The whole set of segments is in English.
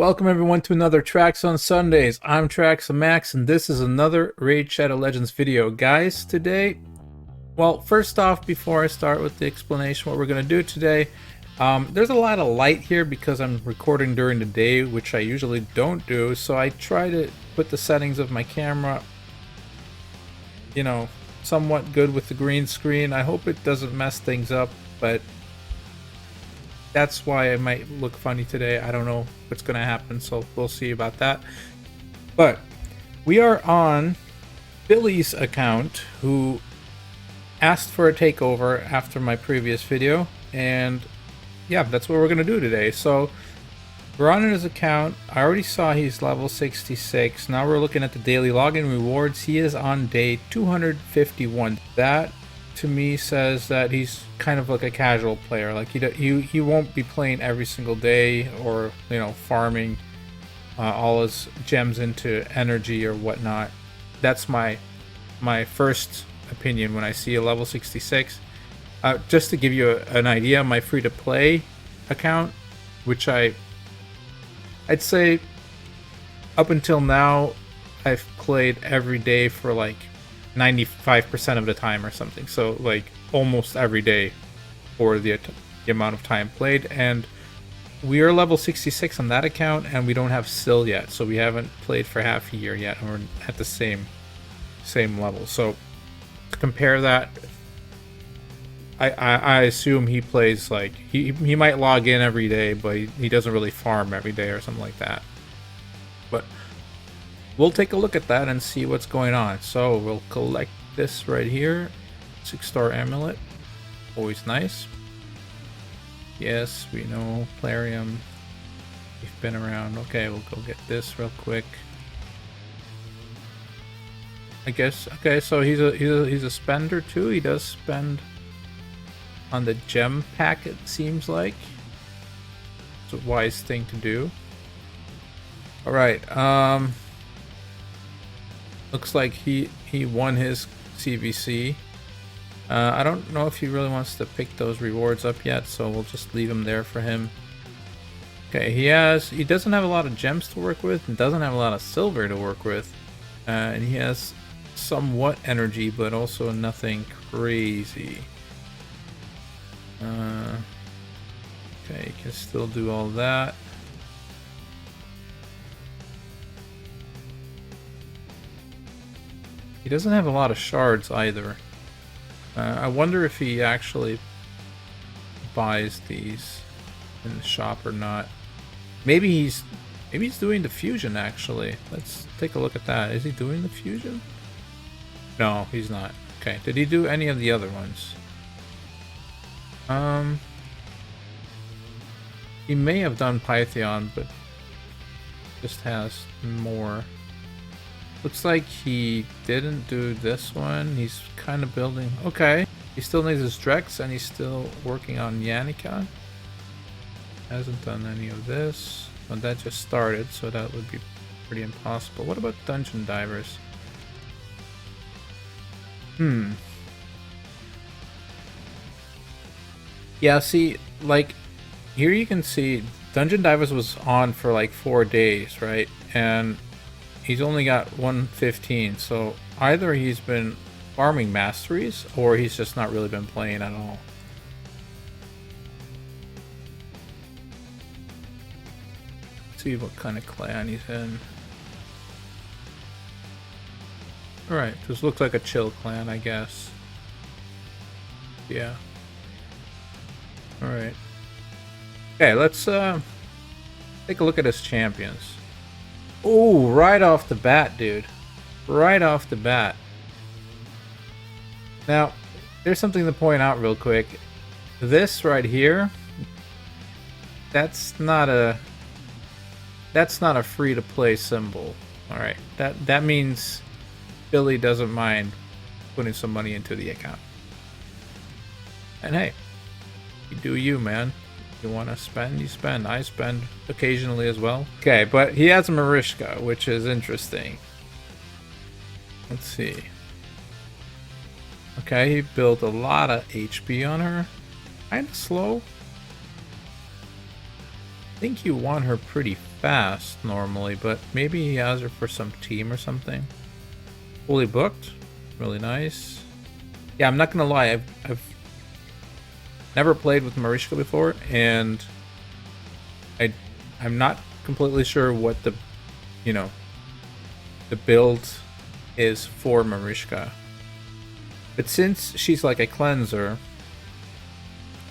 Welcome everyone to another Tracks on Sundays. I'm Tracks and Max, and this is another Raid Shadow Legends video. Guys, today, well, first off, before I start with the explanation what we're going to do today, there's a lot of light here because I'm recording during the day, which I usually don't do, so I try to put the settings of my camera, somewhat good with the green screen. I hope it doesn't mess things up, but that's why it might look funny today. I don't know what's going to happen, so we'll see about that. But we are on Billy's account, who asked for a takeover after my previous video, and yeah, that's what we're going to do today. So we're on his account. I already saw he's level 66. Now we're looking at the daily login rewards. He is on day 251. That to me says that he's kind of like a casual player. Like he won't be playing every single day, or farming all his gems into energy or whatnot. That's my first opinion when I see a level 66. Just to give you an idea, my free-to-play account, which I'd say up until now I've played every day for like 95% of the time or something, so like almost every day for the amount of time played, and we are level 66 on that account, and we don't have Syl yet, so we haven't played for half a year yet, and we're at the same level. So to compare that, I assume he plays like he might log in every day, but he doesn't really farm every day or something like that. But we'll take a look at that and see what's going on. So we'll collect this right here, 6-star amulet, always nice. Yes, we know Plarium, we've been around. Okay, we'll go get this real quick, I guess. Okay, so he's a spender too. He does spend on the gem pack, it seems like. It's a wise thing to do. Alright, looks like he won his CVC. I don't know if he really wants to pick those rewards up yet, so we'll just leave him there for him. Okay, he doesn't have a lot of gems to work with, and doesn't have a lot of silver to work with. And he has somewhat energy, but also nothing crazy. Okay, he can still do all that. He doesn't have a lot of shards either. I wonder if he actually buys these in the shop or not. Maybe he's doing the fusion actually. Let's take a look at that. Is he doing the fusion? No, he's not. Okay, did he do any of the other ones? He may have done Python, but just has more. Looks like he didn't do this one. He's kind of building. Okay, he still needs his Drex, and he's still working on Yannicka. Hasn't done any of this. Well, that just started, so that would be pretty impossible. What about Dungeon Divers? Yeah, see, like, here you can see Dungeon Divers was on for like 4 days, right? And he's only got 115, so either he's been farming masteries, or he's just not really been playing at all. Let's see what kind of clan he's in. Alright, this looks like a chill clan, I guess. Yeah. Alright. Okay, let's take a look at his champions. Oh, right off the bat, dude. Right off the bat. Now, there's something to point out real quick. This right here, that's not a free-to-play symbol. Alright, that means Billy doesn't mind putting some money into the account. And hey, you do you, man. You want to spend, you spend. I spend occasionally as well. Okay, but he has a Marishka, which is interesting. Let's see. Okay, he built a lot of HP on her. Kinda slow. I think you want her pretty fast normally, but maybe he has her for some team or something. Fully booked. Really nice. Yeah, I'm not gonna lie, I've never played with Mariska before, and I'm not completely sure what the build is for Mariska. But since she's like a cleanser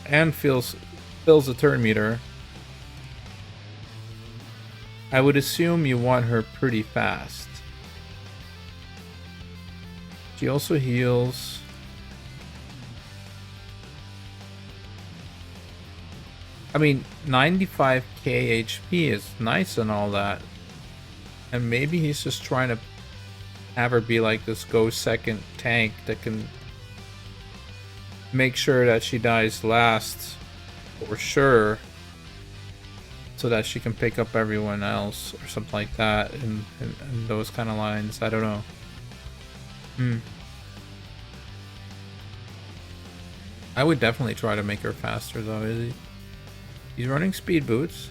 and fills the turn meter, I would assume you want her pretty fast. She also heals. I mean, 95k HP is nice and all that. And maybe he's just trying to have her be like this go second tank that can make sure that she dies last for sure, so that she can pick up everyone else or something like that, and those kind of lines. I don't know. I would definitely try to make her faster though. He's running speed boots,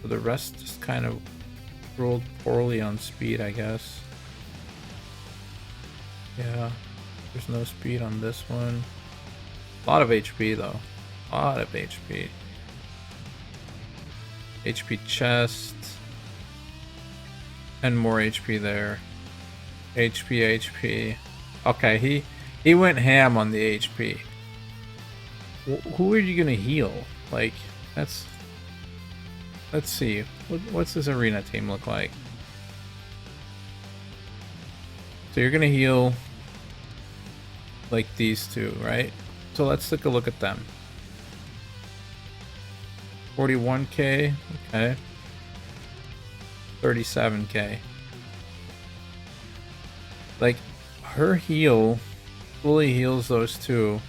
so the rest just kind of rolled poorly on speed, I guess. Yeah, there's no speed on this one. A lot of HP though. A lot of HP. HP chest. And more HP there. HP. Okay, he went ham on the HP. Who are you gonna heal? Like, let's see. What's this arena team look like? So you're gonna heal like these two, right? So let's take a look at them. 41k, okay. 37k. Like, her heal fully heals those two,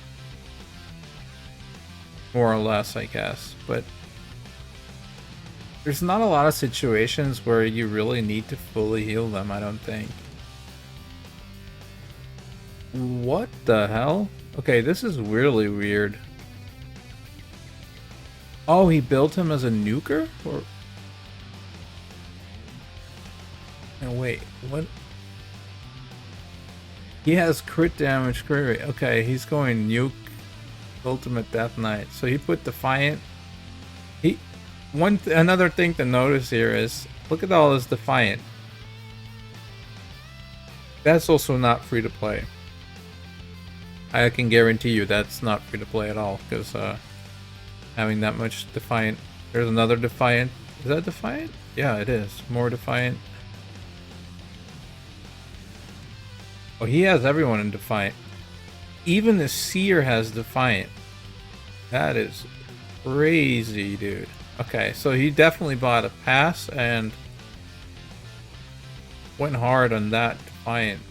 more or less, I guess. But there's not a lot of situations where you really need to fully heal them, I don't think. What the hell? Okay, this is really weird. Oh, he built him as a nuker? Or... No, wait, what? He has crit damage, crit rate. Okay, he's going nuke, ultimate death knight. So he put Defiant. Another thing to notice here is, look at all this Defiant. That's also not free to play. I can guarantee you that's not free to play at all, because having that much Defiant. There's another Defiant. Is that Defiant? Yeah, it is. More Defiant. Oh, he has everyone in Defiant. Even the Seer has Defiant. That is crazy, dude. Okay, so he definitely bought a pass and went hard on that Defiant.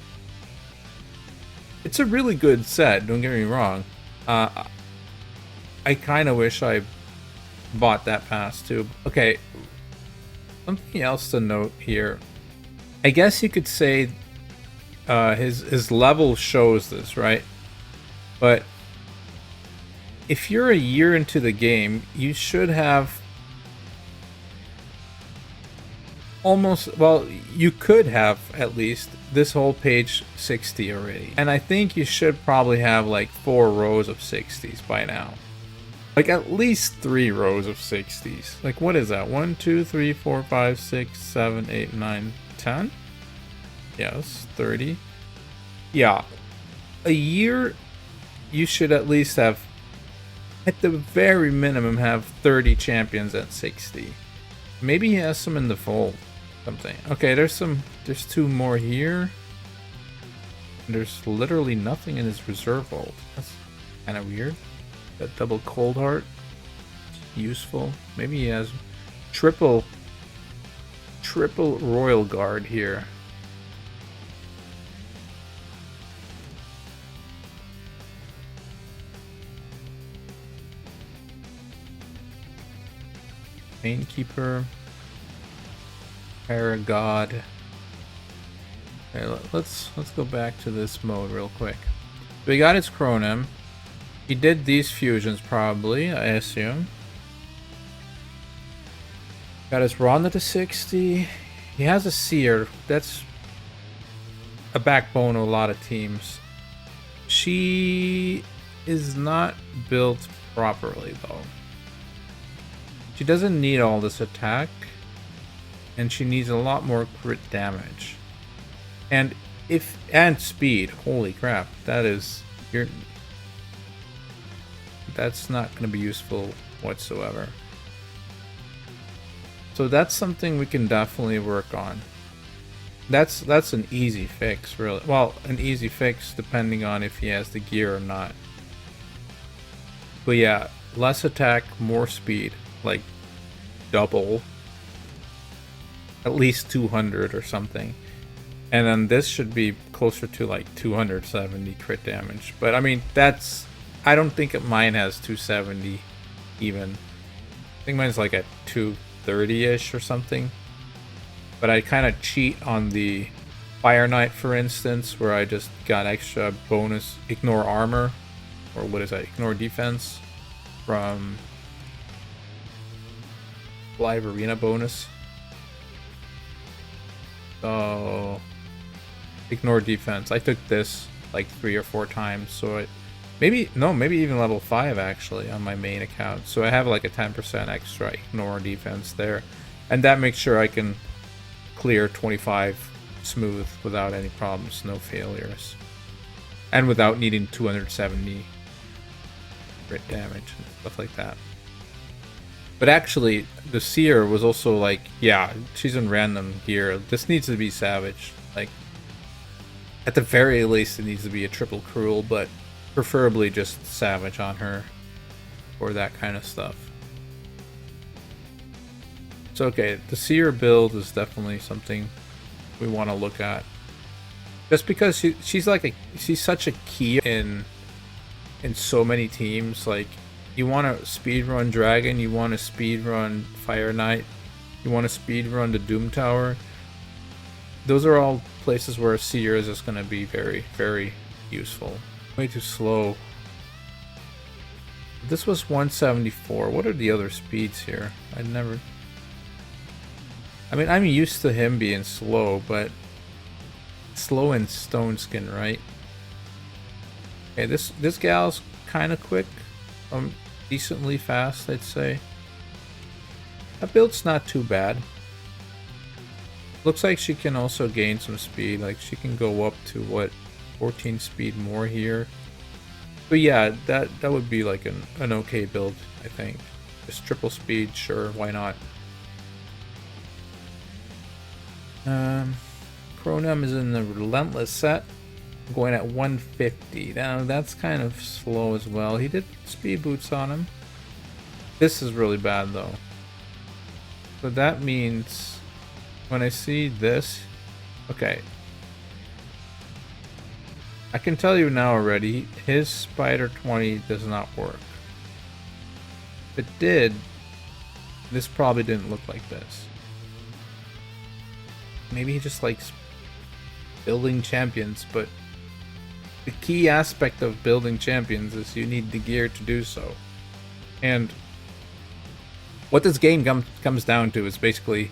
It's a really good set, don't get me wrong. I kind of wish I bought that pass too. Okay, something else to note here. I guess you could say his level shows this, right? But if you're a year into the game, you should have almost, well, you could have at least this whole page 60 already. And I think you should probably have like 4 rows of 60s by now. Like at least 3 rows of 60s. Like, what is that? 1, 2, 3, 4, 5, 6, 7, 8, 9, 10? Yes, 30. Yeah. A year, you should at least have, at the very minimum, have 30 champions at 60. Maybe he has some in the fold. Something. Okay, there's 2 more here. And there's literally nothing in his reserve vault. That's kind of weird. That double cold heart. Useful. Maybe he has triple royal guard here. Mainkeeper. Paragod. Okay, let's go back to this mode real quick. So we got his Chronim. He did these fusions probably, I assume. Got his Ronda to 60. He has a Seer. That's a backbone of a lot of teams. She is not built properly, though. She doesn't need all this attack, and she needs a lot more crit damage. And speed. Holy crap. That's not going to be useful whatsoever. So that's something we can definitely work on. That's an easy fix, really. Well, an easy fix depending on if he has the gear or not. But yeah, less attack, more speed. Like, double. At least 200 or something. And then this should be closer to like 270 crit damage. But I mean, I don't think mine has 270 even. I think mine's like at 230-ish or something. But I kind of cheat on the Fire Knight, for instance, where I just got extra bonus ignore armor. Or what is that? Ignore defense from Live Arena bonus. So ignore defense. I took this like 3 or 4 times, so maybe even level 5 actually on my main account. So I have like a 10% extra ignore defense there, and that makes sure I can clear 25 smooth without any problems, no failures, and without needing 270 crit damage and stuff like that. But actually, the Seer was also like, yeah, she's in random gear. This needs to be Savage. Like, at the very least, it needs to be a triple cruel, but preferably just Savage on her or that kind of stuff. So, okay, the Seer build is definitely something we want to look at. Just because she's such a key in so many teams. Like, you want to speedrun Dragon, you want to speedrun Fire Knight, you want to speedrun the Doom Tower. Those are all places where a Seer is just going to be very, very useful. Way too slow. This was 174. What are the other speeds here? I mean, I'm used to him being slow, but slow in Stone Skin, right? Okay, this gal's kind of quick. Decently fast, I'd say. That build's not too bad. Looks like she can also gain some speed. Like, she can go up to, what, 14 speed more here. But yeah, that would be like an okay build, I think. Just triple speed, sure, why not? Chronom is in the Relentless set. Going at 150. Now that's kind of slow as well. He did speed boots on him. This is really bad though. But that means when I see this, okay, I can tell you now already, his Spider 20 does not work. If it did, this probably didn't look like this. Maybe he just likes building champions, but the key aspect of building champions is you need the gear to do so. And what this game comes down to is basically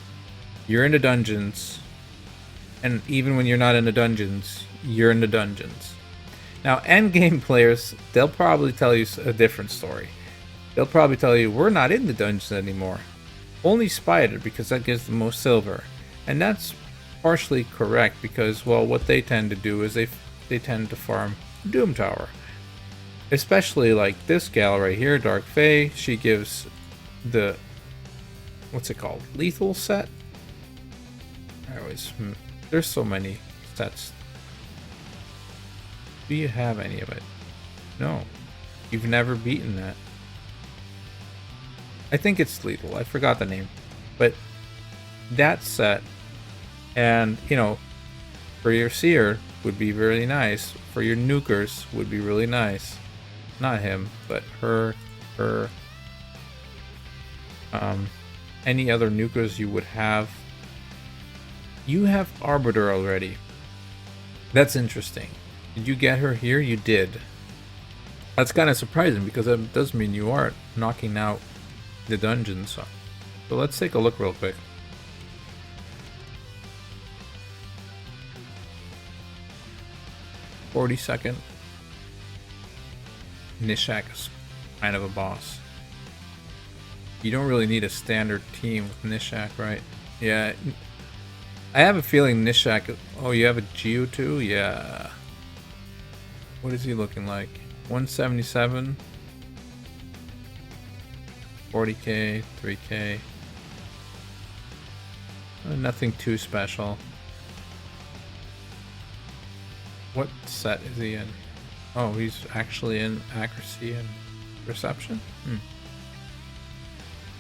you're in the dungeons, and even when you're not in the dungeons, you're in the dungeons. Now, endgame players, they'll probably tell you a different story. They'll probably tell you, we're not in the dungeons anymore. Only Spider, because that gives the most silver. And that's partially correct, because, well, what they tend to do is they tend to farm Doom Tower. Especially like this gal right here, Dark Fae. She gives the, what's it called? Lethal set? There's so many sets. Do you have any of it? No. You've never beaten that. I think it's lethal. I forgot the name. But that set, and, you know, for your Seer would be really nice. For your nukers would be really nice. Not him, but her, any other nukers you would have. You have Arbiter already. That's interesting. Did you get her here? You did. That's kind of surprising, because that does mean you are knocking out the dungeons So let's take a look real quick. "42nd. Nishak is kind of a boss. You don't really need a standard team with Nishak, right? Yeah. I have a feeling Nishak... Oh, you have a Geo too? Yeah. What is he looking like? 177. 40k, 3k. Nothing too special. What set is he in? Oh, he's actually in accuracy and reception?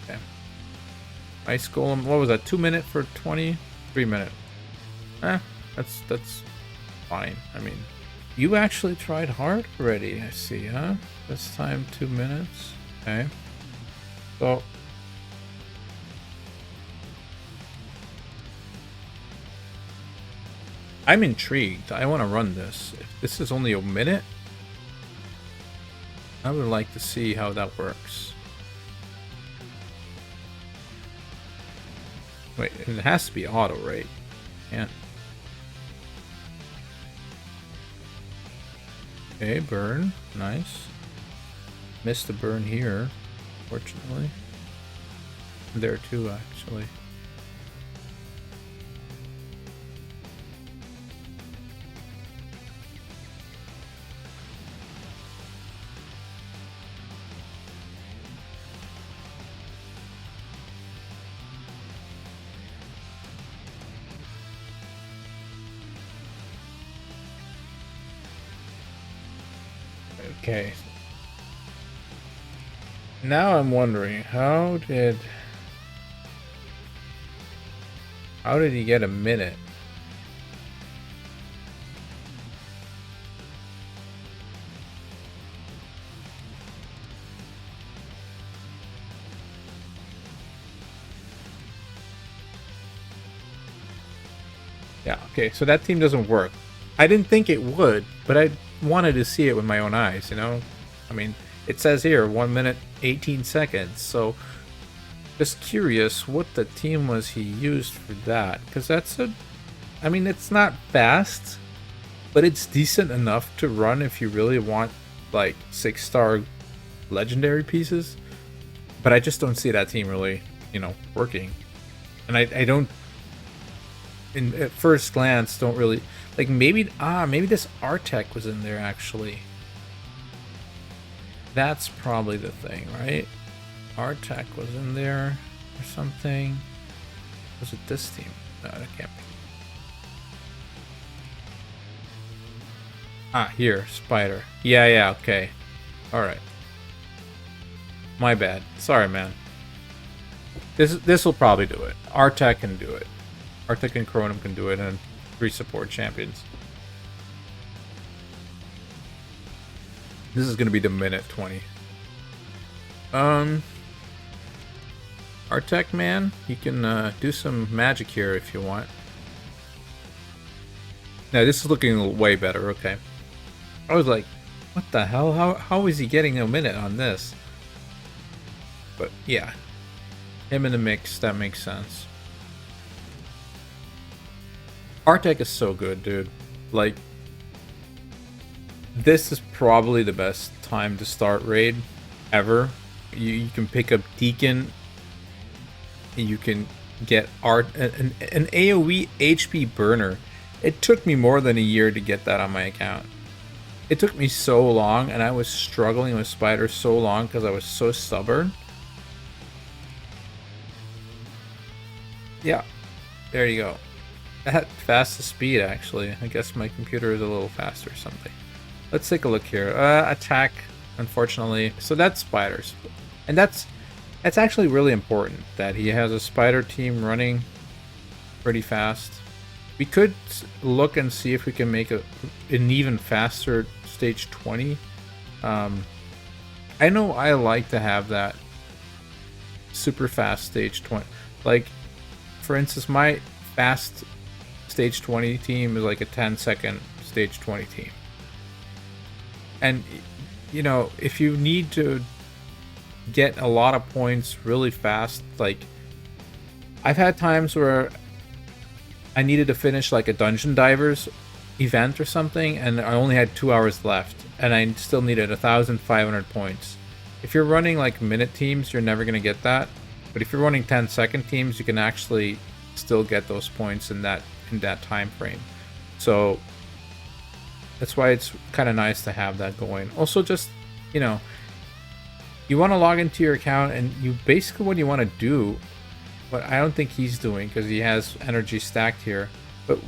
Okay. Ice Golem, what was that? 2 minute for 20? 3 minute. That's fine. I mean, you actually tried hard already, I see, huh? This time 2 minutes. Okay. So I'm intrigued. I want to run this. If this is only a minute, I would like to see how that works. Wait, it has to be auto, right? Yeah. Okay, burn. Nice. Missed a burn here, fortunately. There too, actually. Okay. Now I'm wondering, how did he get a minute? Yeah, okay, so that team doesn't work. I didn't think it would, but I wanted to see it with my own eyes, you know? I mean, it says here 1 minute 18 seconds, so just curious what the team was he used for that, because that's I mean, it's not fast, but it's decent enough to run if you really want like 6-star legendary pieces. But I just don't see that team really, you know, working. And I don't, at first glance, don't really like. Maybe this Artec was in there actually. That's probably the thing, right? Artec was in there or something. Was it this team? No, that can't be. Here, Spider. Yeah, okay. Alright. My bad. Sorry, man. This will probably do it. Artec can do it. Artec and Chronum can do it, and 3 support champions. This is gonna be the minute 20. Artec, man, you can do some magic here if you want. Now this is looking way better. Okay, I was like, what the hell? How is he getting a minute on this? But yeah, him in the mix, that makes sense. Artec is so good, dude. Like, this is probably the best time to start raid ever. You can pick up Deacon. You can get an AoE HP burner. It took me more than a year to get that on my account. It took me so long, and I was struggling with Spider so long because I was so stubborn. Yeah, there you go. At fastest speed, actually. I guess my computer is a little faster or something. Let's take a look here. Attack, unfortunately. So that's Spiders. And that's actually really important that he has a Spider team running pretty fast. We could look and see if we can make an even faster stage 20. I know I like to have that super fast stage 20. Like, for instance, my fast stage 20 team is like a 10-second stage 20 team. And, you know, if you need to get a lot of points really fast, like I've had times where I needed to finish like a Dungeon Divers event or something, and I only had 2 hours left, and I still needed 1,500 points. If you're running like minute teams, you're never gonna get that. But if you're running 10-second teams, you can actually still get those points in that time frame. So that's why it's kind of nice to have that going. Also, just, you know, you want to log into your account, and you basically what you want to do, what I don't think he's doing because he has energy stacked here, but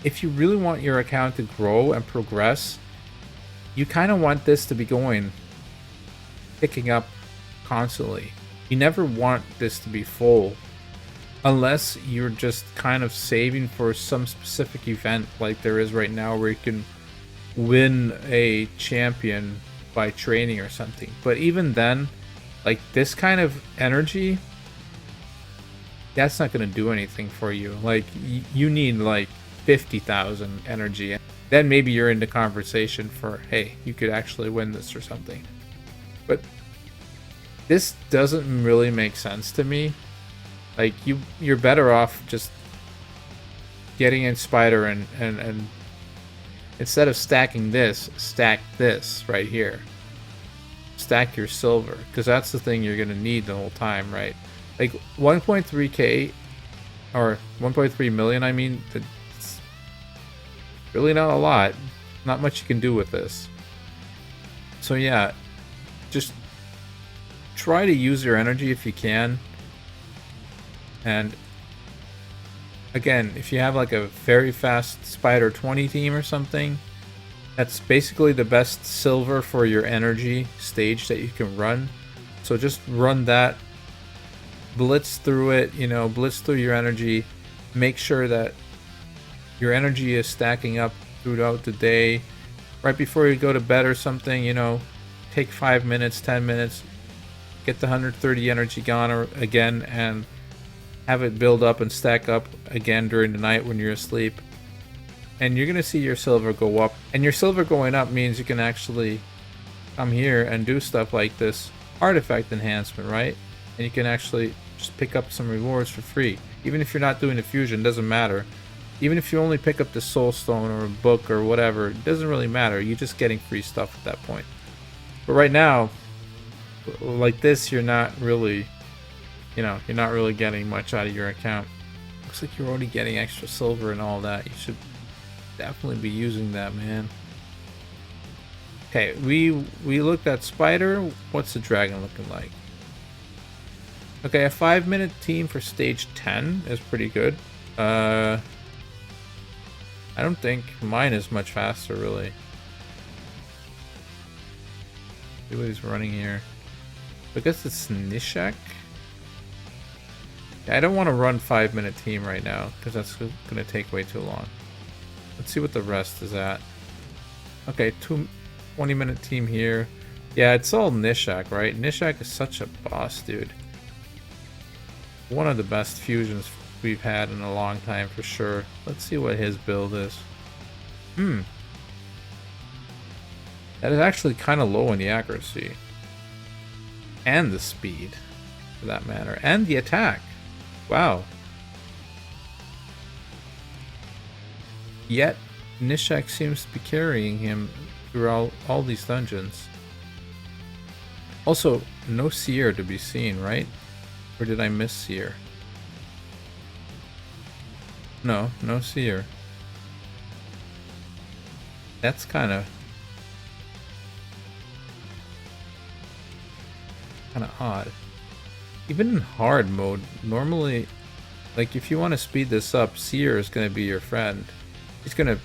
if you really want your account to grow and progress, you kind of want this to be picking up constantly. You never want this to be full unless you're just kind of saving for some specific event like there is right now where you can win a champion by training or something. But even then, like this kind of energy, that's not going to do anything for you. Like you need like 50,000 energy, and then maybe you're in the conversation for, hey, you could actually win this or something. But this doesn't really make sense to me. Like you're better off just getting in Spider and instead of stacking this, stack this right here. Stack your silver, because that's the thing you're gonna need the whole time, right? Like 1.3k or 1.3 million, I mean, it's really not a lot. Not much you can do with this. So yeah, just try to use your energy if you can. And again, if you have like a very fast Spider 20 team or something, that's basically the best silver for your energy stage that you can run. So just run that, blitz through it, you know, blitz through your energy, make sure that your energy is stacking up throughout the day. Right before you go to bed or something, you know, take 5 minutes, 10 minutes, get the 130 energy gone again, and have it build up and stack up again during the night when you're asleep. And you're going to see your silver go up. And your silver going up means you can actually come here and do stuff like this artifact enhancement, right? And you can actually just pick up some rewards for free. Even if you're not doing the fusion, doesn't matter. Even if you only pick up the soul stone or a book or whatever, it doesn't really matter. You're just getting free stuff at that point. But right now, like this, you're not really, you know, you're not really getting much out of your account. Looks like you're already getting extra silver and all that. You should definitely be using that, man. Okay, we looked at Spider. What's the dragon looking like? Okay, a 5-minute team for stage 10 is pretty good. I don't think mine is much faster, really. See what he's running here. I guess it's Nishak. Yeah, I don't want to run 5-minute team right now because that's going to take way too long. Let's see what the rest is at. Okay, 20-minute team here. Yeah, it's all Nishak, right? Nishak is such a boss, dude. One of the best fusions we've had in a long time for sure. Let's see what his build is. That is actually kind of low in the accuracy. And the speed, for that matter. And the attack. Wow. Yet, Nishak seems to be carrying him through all these dungeons. Also, no Seer to be seen, right? Or did I miss Seer? No Seer. That's kind of odd. Even in hard mode, normally, like if you want to speed this up, Seer is going to be your friend. He's going to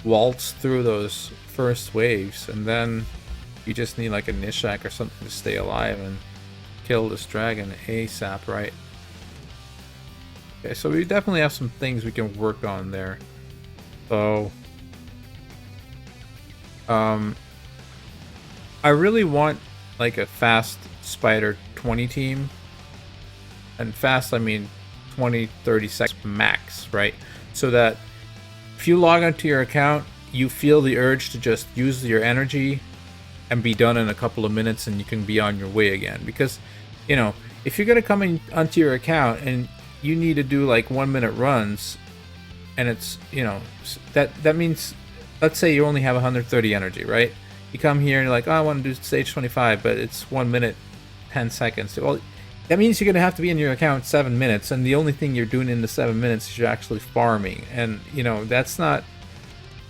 waltz through those first waves, and then you just need like a Nishak or something to stay alive and kill this dragon ASAP, right? Okay, so we definitely have some things we can work on there. So, I really want like a fast Spider 20 team. And fast, I mean 20-30 seconds max, right? So that if you log onto your account, you feel the urge to just use your energy and be done in a couple of minutes, and you can be on your way again. Because, you know, if you're gonna come in onto your account and you need to do like 1 minute runs, and it's, you know, that means, let's say you only have 130 energy, right? You come here and you're like, oh, I want to do stage 25, but it's 1 minute 10 seconds. Well, that means you're gonna have to be in your account 7 minutes, and the only thing you're doing in the 7 minutes is you're actually farming, and you know that's not,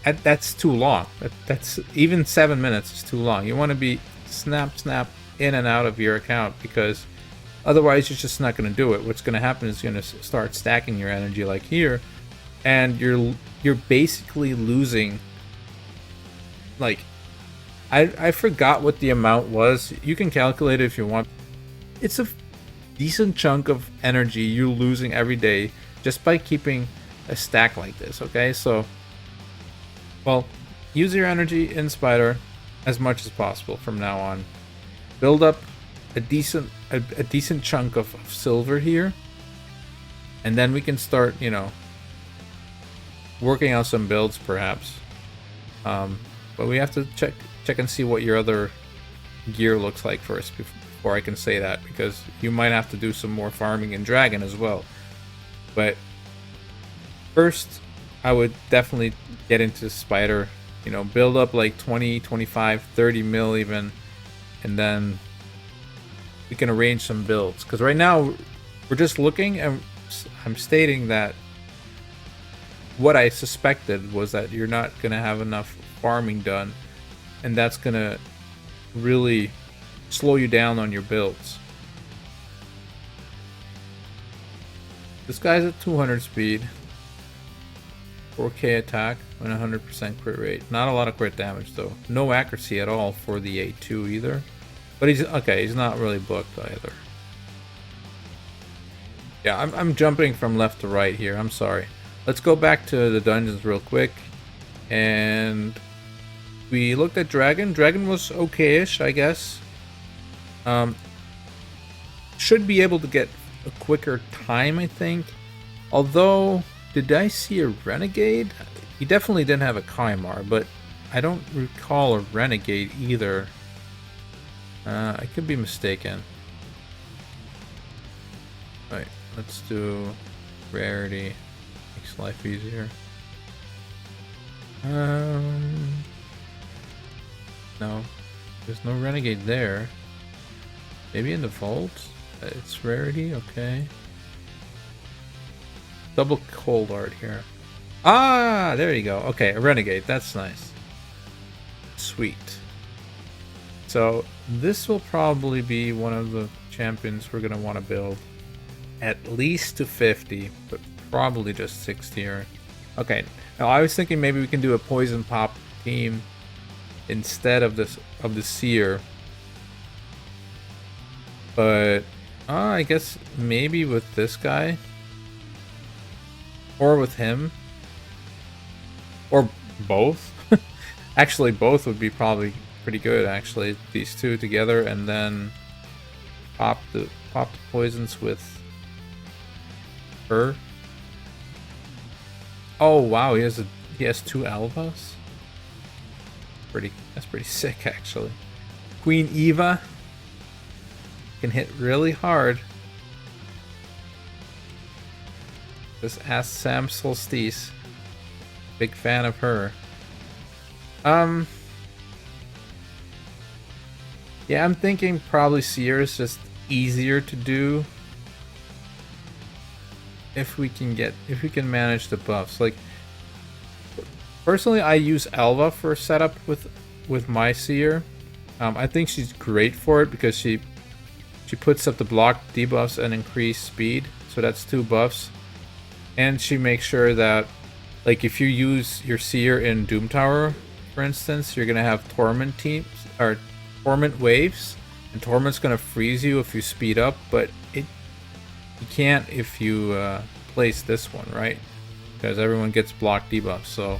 that's too long. That's even 7 minutes is too long. You want to be snap in and out of your account, because otherwise you're just not going to do it. What's going to happen is you're going to start stacking your energy like here, and you're basically losing, like, I forgot what the amount was. You can calculate it if you want. It's a decent chunk of energy you're losing every day just by keeping a stack like this, okay? So, well, use your energy in Spider as much as possible from now on. Build up a decent chunk of silver here, and then we can start, you know, working out some builds perhaps. But we have to check and see what your other gear looks like first before I can say that, because you might have to do some more farming in Dragon as well. But first, I would definitely get into Spider, you know, build up like 20, 25, 30 mil even, and then we can arrange some builds. Because right now, we're just looking, and I'm stating that what I suspected was that you're not going to have enough farming done, and that's going to really slow you down on your builds. This guy's at 200 speed, 4k attack, and 100% crit rate. Not a lot of crit damage though. No accuracy at all for the A2 either. But he's okay, he's not really booked either. Yeah, I'm jumping from left to right here, I'm sorry. Let's go back to the dungeons real quick. And we looked at Dragon. Dragon was okay-ish, I guess. Should be able to get a quicker time, I think. Although, did I see a Renegade? He definitely didn't have a Kaimar, but I don't recall a Renegade either. I could be mistaken. Right, let's do rarity. Makes life easier. No, there's no Renegade there. Maybe in the vault? It's rarity, okay. Double cold art here. Ah, there you go. Okay, a Renegade, that's nice. Sweet. So this will probably be one of the champions we're gonna want to build. At least to 50, but probably just 60 here. Okay, now I was thinking maybe we can do a poison pop team instead of the seer. But I guess maybe with this guy, or with him, or both. Actually, both would be probably pretty good. Actually, these two together, and then pop the poisons with her. Oh wow, he has two Alvas. That's pretty sick actually. Queen Eva can hit really hard. Just ask Sam Solstice. Big fan of her. Yeah, I'm thinking probably Seer is just easier to do if we can manage the buffs. Like, personally, I use Alva for setup with my Seer. I think she's great for it because she puts up the block debuffs and increase speed, so that's 2 buffs. And she makes sure that, like, if you use your Seer in Doom Tower, for instance, you're gonna have Torment teams or Torment waves, and Torment's gonna freeze you if you speed up, but you can't if you place this one, right? Because everyone gets block debuffs, so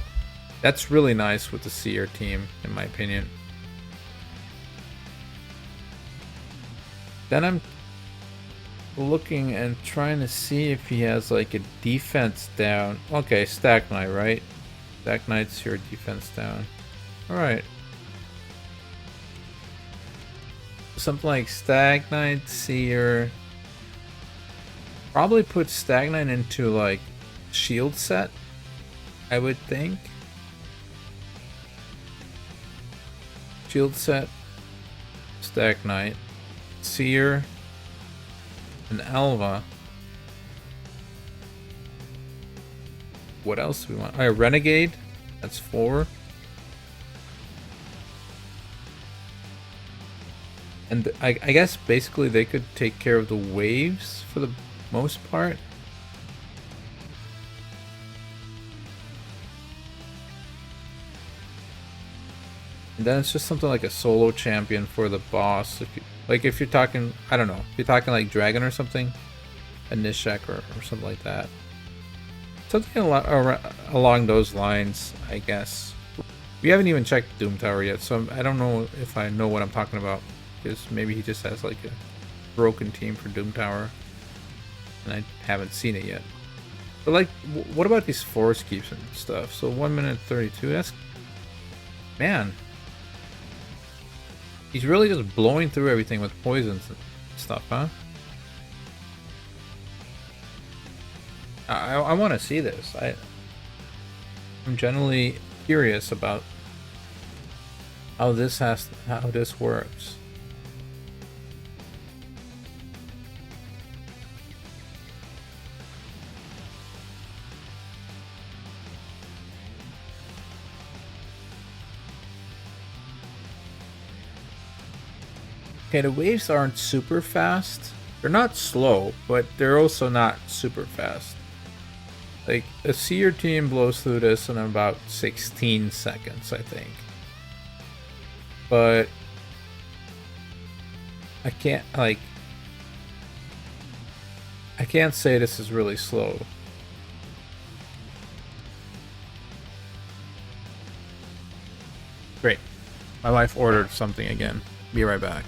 that's really nice with the Seer team, in my opinion. Then I'm looking and trying to see if he has like a defense down. Okay, Stack Knight, right? Stack Knight's your defense down. Alright. Something like Stack Knight, Seer, probably put Stagnite into like shield set, I would think. Shield set, Stagnite, Seer, and Alva. What else do we want? Alright, Renegade. That's 4. And I guess basically they could take care of the waves for the most part. And then it's just something like a solo champion for the boss. If you're talking, I don't know, if you're talking like Dragon or something, a Nishek or something like that. Something along those lines, I guess. We haven't even checked Doom Tower yet, so I don't know if I know what I'm talking about. Because maybe he just has like a broken team for Doom Tower, and I haven't seen it yet. But like, what about these force keeps and stuff? So 1 minute 32. That's, man. He's really just blowing through everything with poisons and stuff, huh? I want to see this. I'm generally curious about how this works. Okay, the waves aren't super fast. They're not slow, but they're also not super fast. Like, a Seer team blows through this in about 16 seconds, I think. But I can't say this is really slow. Great. My wife ordered something again. Be right back.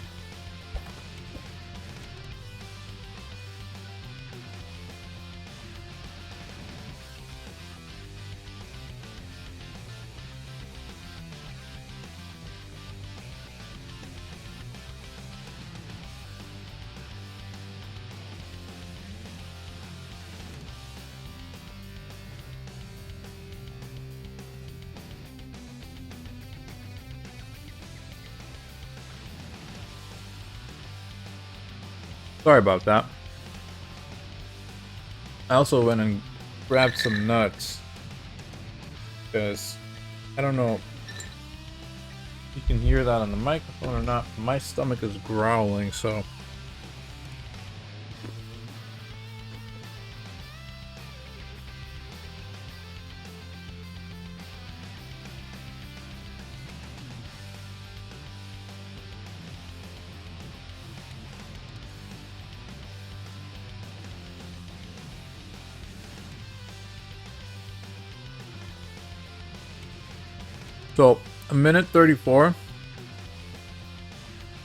Sorry about that. I also went and grabbed some nuts because I don't know if you can hear that on the microphone or not. My stomach is growling, so a minute 34.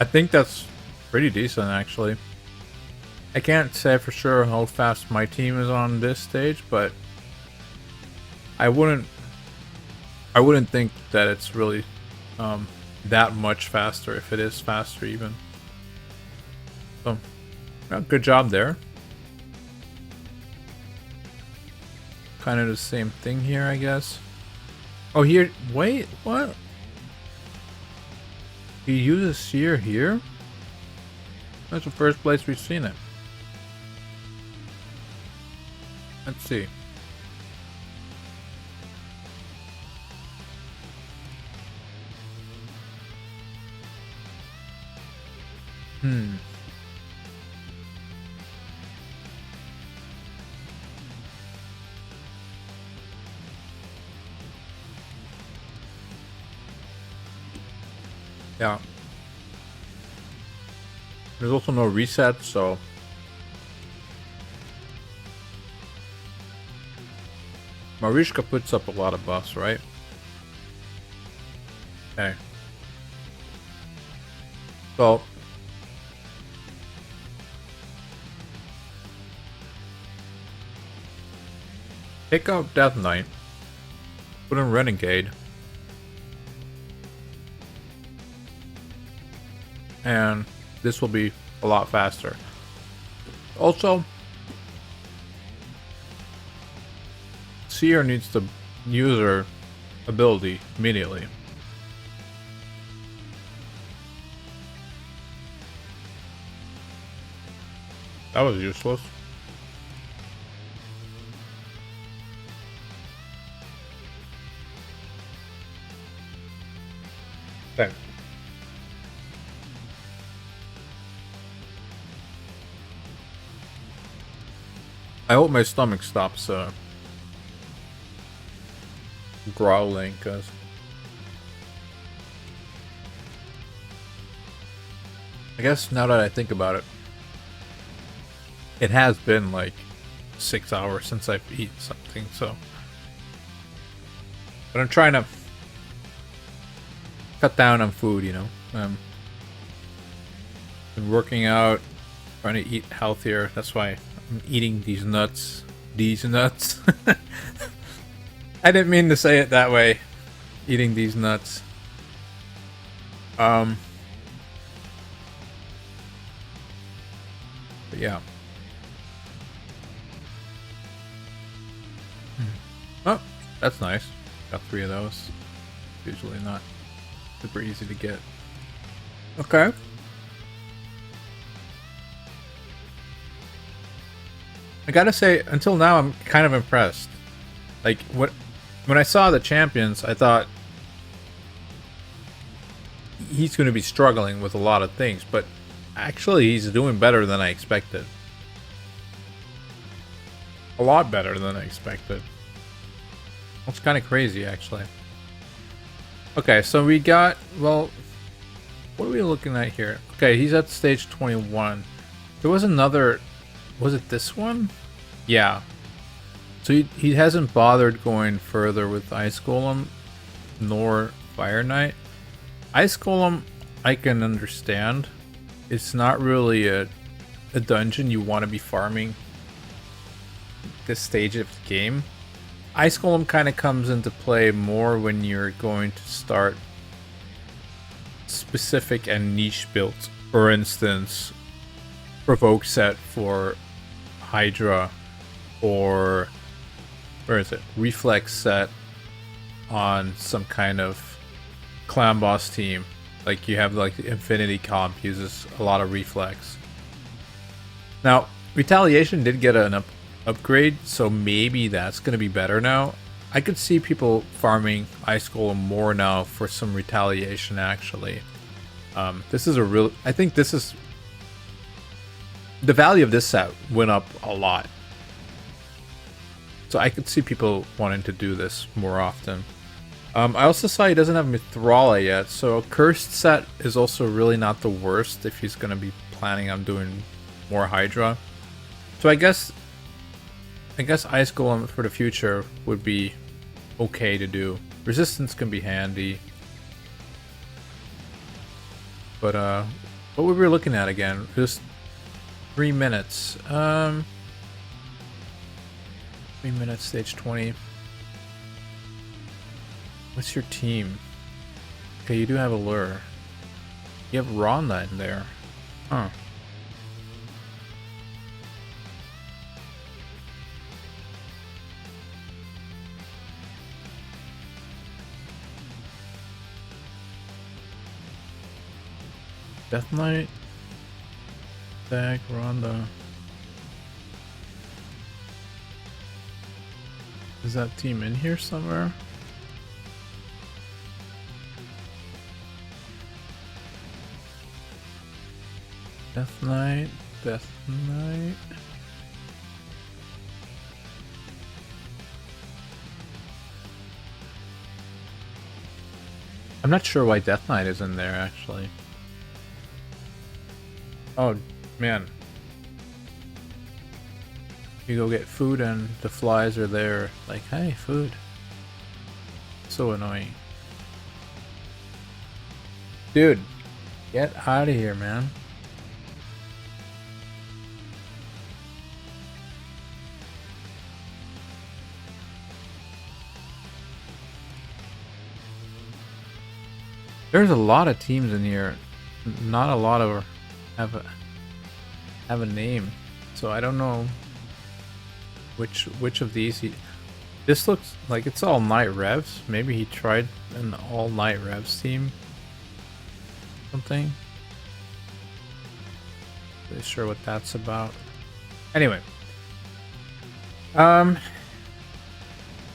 I think that's pretty decent, actually. I can't say for sure how fast my team is on this stage, but I wouldn't think that it's really that much faster, if it is faster even. So, yeah, good job there. Kind of the same thing here, I guess. Oh, here, wait, what? He uses Seer here? That's the first place we've seen it. Let's see. Yeah. There's also no reset, so Marishka puts up a lot of buffs, right? Okay. So take out Death Knight, put in Renegade, and this will be a lot faster. Also, Seer needs to use her ability immediately. That was useless. Okay. I hope my stomach stops growling, cause I guess now that I think about it, it has been like 6 hours since I've eaten something, so. But I'm trying to cut down on food, you know. Been working out, trying to eat healthier. That's why I'm eating these nuts. These nuts. I didn't mean to say it that way. Eating these nuts. But yeah. Oh, that's nice. Got 3 of those. Usually not super easy to get. Okay. I gotta say, until now, I'm kind of impressed. Like, when I saw the champions, I thought he's going to be struggling with a lot of things, but actually he's doing better than I expected. A lot better than I expected. That's kind of crazy, actually. Okay, so we got, well, what are we looking at here? Okay, he's at stage 21. There was another, was it this one? Yeah. So he hasn't bothered going further with Ice Golem nor Fire Knight. Ice Golem, I can understand. It's not really a dungeon you want to be farming this stage of the game. Ice Golem kind of comes into play more when you're going to start specific and niche builds. For instance, Provoke set for Hydra, or where is it? Reflex set on some kind of clan boss team. Like you have like the Infinity comp uses a lot of reflex. Now, Retaliation did get an upgrade, so maybe that's going to be better now. I could see people farming Ice Golem more now for some Retaliation, actually. This is a real... I think this is... The value of this set went up a lot. So I could see people wanting to do this more often. I also saw he doesn't have Mithrala yet, so a Cursed set is also really not the worst if he's going to be planning on doing more Hydra. So I guess Ice Golem for the future would be okay to do. Resistance can be handy. But what were we looking at again? Just 3 minutes. 3 minutes, stage 20. What's your team? Okay, you do have a lure. You have Rhonda in there. Huh. Death Knight. Back, Rhonda. Is that team in here somewhere? Death Knight, Death Knight. I'm not sure why Death Knight is in there, actually. Oh, man. You go get food and the flies are there. Like, hey, food. So annoying. Dude, get out of here, man. There's a lot of teams in here. Not a lot of have a name, so I don't know which of these This looks like it's all night revs. Maybe he tried an all night revs team. Something. Not sure what that's about. Anyway. There's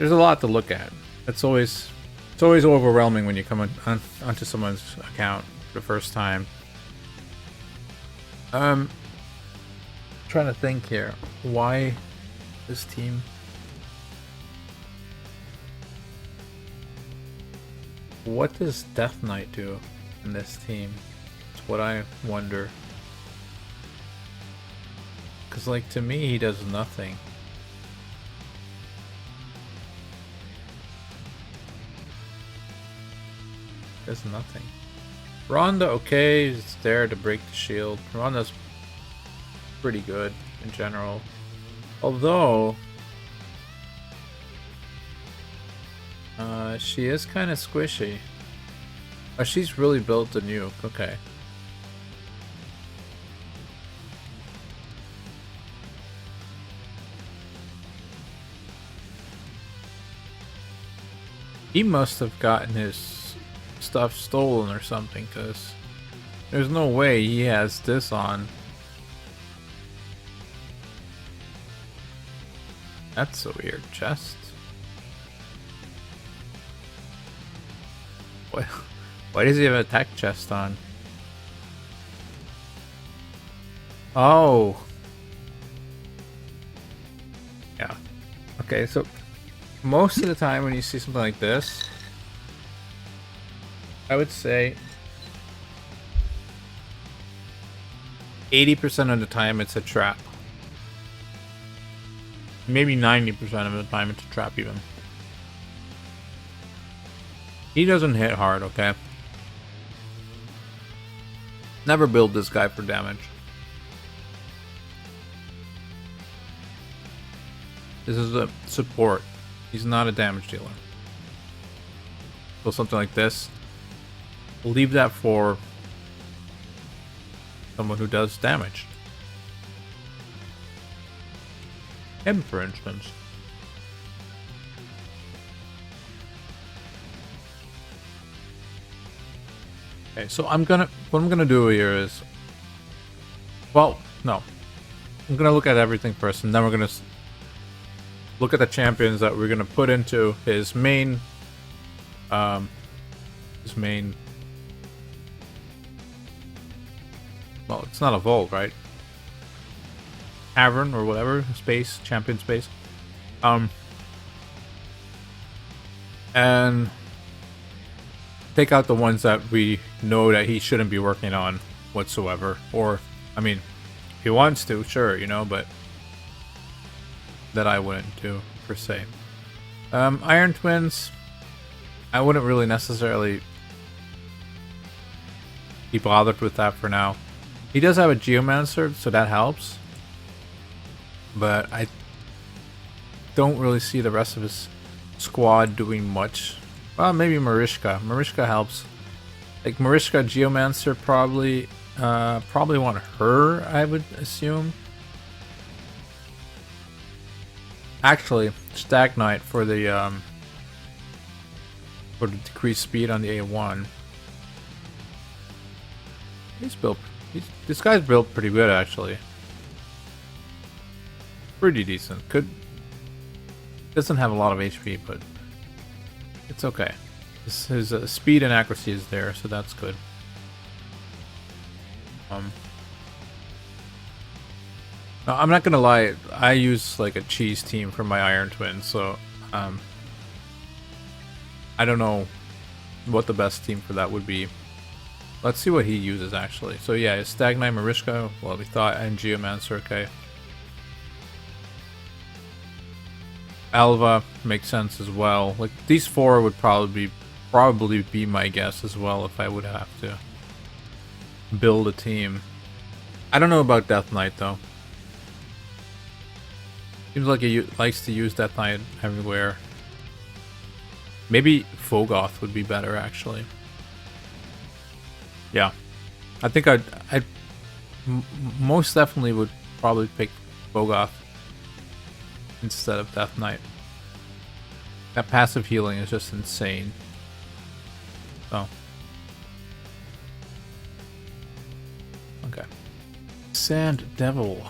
a lot to look at. It's always overwhelming when you come onto someone's account for the first time. Trying to think here. Why this team? What does Death Knight do in this team? It's what I wonder. Because, like, to me, he does nothing. Does nothing. Ronda, okay, is there to break the shield. Ronda's pretty good in general. Although, she is kind of squishy. Oh, she's really built a nuke. Okay. He must have gotten his stuff stolen or something, because there's no way he has this on. That's a weird chest. Why does he have a tech chest on? Oh. Yeah. Okay, so most of the time when you see something like this, I would say 80% of the time it's a trap. Maybe 90% of the time it's a trap even. He doesn't hit hard, okay? Never build this guy for damage. This is a support. He's not a damage dealer. So something like this, we'll leave that for someone who does damage. Him, for instance. Okay, so what I'm gonna do here is, well, no, I'm gonna look at everything first, and then we're gonna look at the champions that we're gonna put into his main, well, it's not a vault, right? Cavern or whatever, space, champion space. And take out the ones that we know that he shouldn't be working on whatsoever. Or, I mean, if he wants to, sure, you know, but that I wouldn't do, per se. Iron Twins, I wouldn't really necessarily be bothered with that for now. He does have a Geomancer, so that helps. But I don't really see the rest of his squad doing much. Well, maybe Marishka. Marishka helps. Like, Marishka, Geomancer, probably want her, I would assume. Actually, Stag Knight for the decreased speed on the A1. This guy's built pretty good, actually. Pretty decent. Doesn't have a lot of HP, but it's okay. His speed and accuracy is there, so that's good. Now, I'm not gonna lie, I use like a cheese team for my Iron Twin, so I don't know what the best team for that would be. Let's see what he uses actually. So yeah, it's Stag Knight, Marishka, well we thought, and Geomancer, okay. Alva makes sense as well. Like, these four would probably be my guess as well if I would have to build a team. I don't know about Death Knight though. Seems like he likes to use Death Knight everywhere. Maybe Fogoth would be better actually. Yeah, I think I'd most definitely would probably pick Fogoth instead of Death Knight. That passive healing is just insane. Oh. Okay. Sand Devil.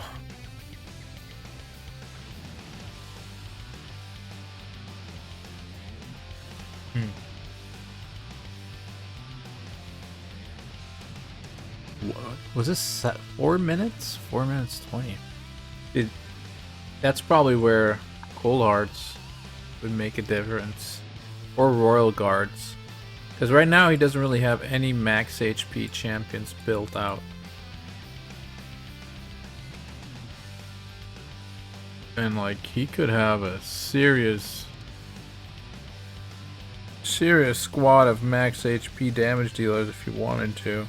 Was this set 4 minutes? 4 minutes 20. That's probably where Cold Hearts would make a difference. Or Royal Guards. Because right now he doesn't really have any max HP champions built out. And like he could have a serious squad of max HP damage dealers if he wanted to.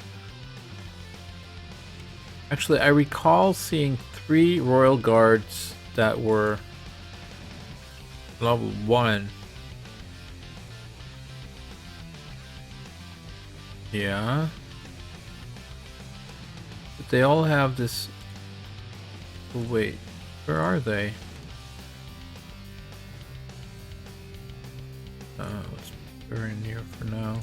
Actually, I recall seeing 3 Royal Guards that were level 1. Yeah. But they all have this... Oh, wait, where are they? Let's put her in here for now.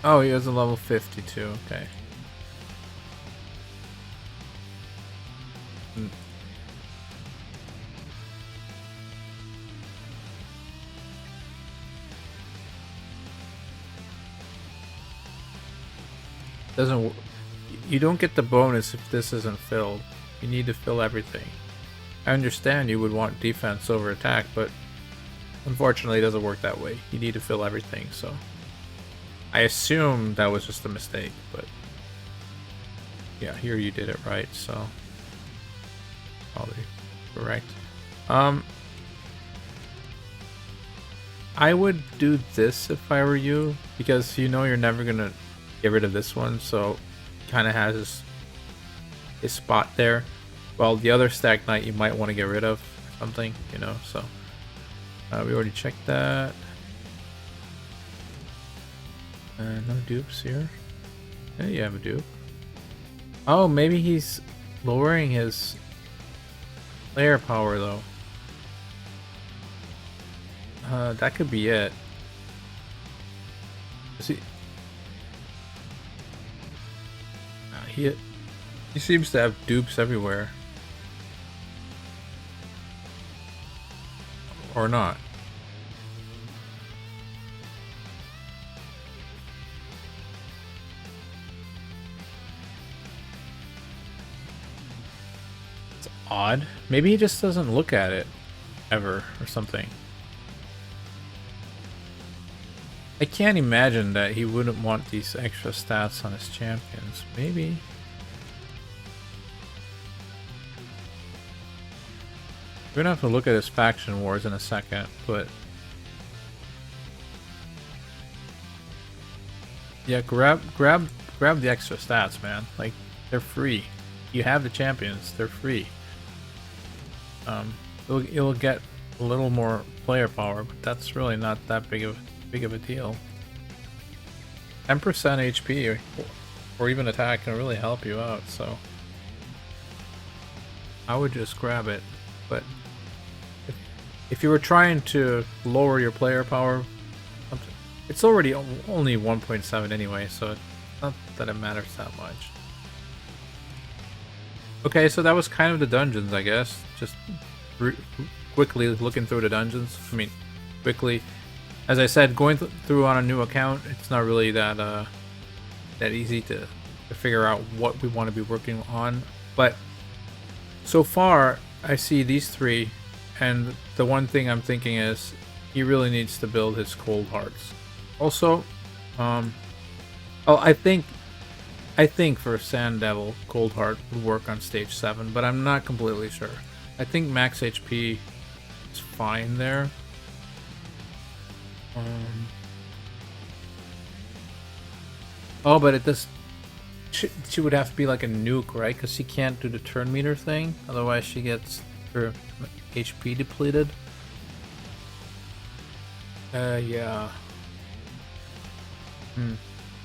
Oh, he has a level 52, okay. Doesn't... You don't get the bonus if this isn't filled. You need to fill everything. I understand you would want defense over attack, but unfortunately it doesn't work that way. You need to fill everything, so... I assume that was just a mistake, but... Yeah, here you did it right, so... Probably correct. I would do this if I were you, because you know you're never gonna get rid of this one, so kind of has his spot there. Well, the other Stag Knight you might want to get rid of or something, you know, so we already checked that. No dupes here. Yeah, you have a dupe. Oh, maybe he's lowering his player power though. That could be it. See, he seems to have dupes everywhere. Or not. It's odd. Maybe he just doesn't look at it ever or something. I can't imagine that he wouldn't want these extra stats on his champions. Maybe. We're gonna have to look at his faction wars in a second, but yeah, grab the extra stats, man. Like, they're free. You have the champions, they're free. You'll get a little more player power, but that's really not that big of a deal. 10% HP or even attack can really help you out, so I would just grab it. But if you were trying to lower your player power, it's already only 1.7 anyway, so it's not that it matters that much. Okay, so that was kind of the dungeons, I guess. Just quickly looking through the dungeons. I mean, quickly. As I said, going through on a new account, it's not really that easy to figure out what we want to be working on. But so far, I see these 3, and the one thing I'm thinking is he really needs to build his Cold Hearts. Also, I think for Sand Devil, Cold Heart would work on stage 7, but I'm not completely sure. I think max HP is fine there. Oh, but she would have to be like a nuke, right? Because she can't do the turn meter thing. Otherwise, she gets her HP depleted. Yeah.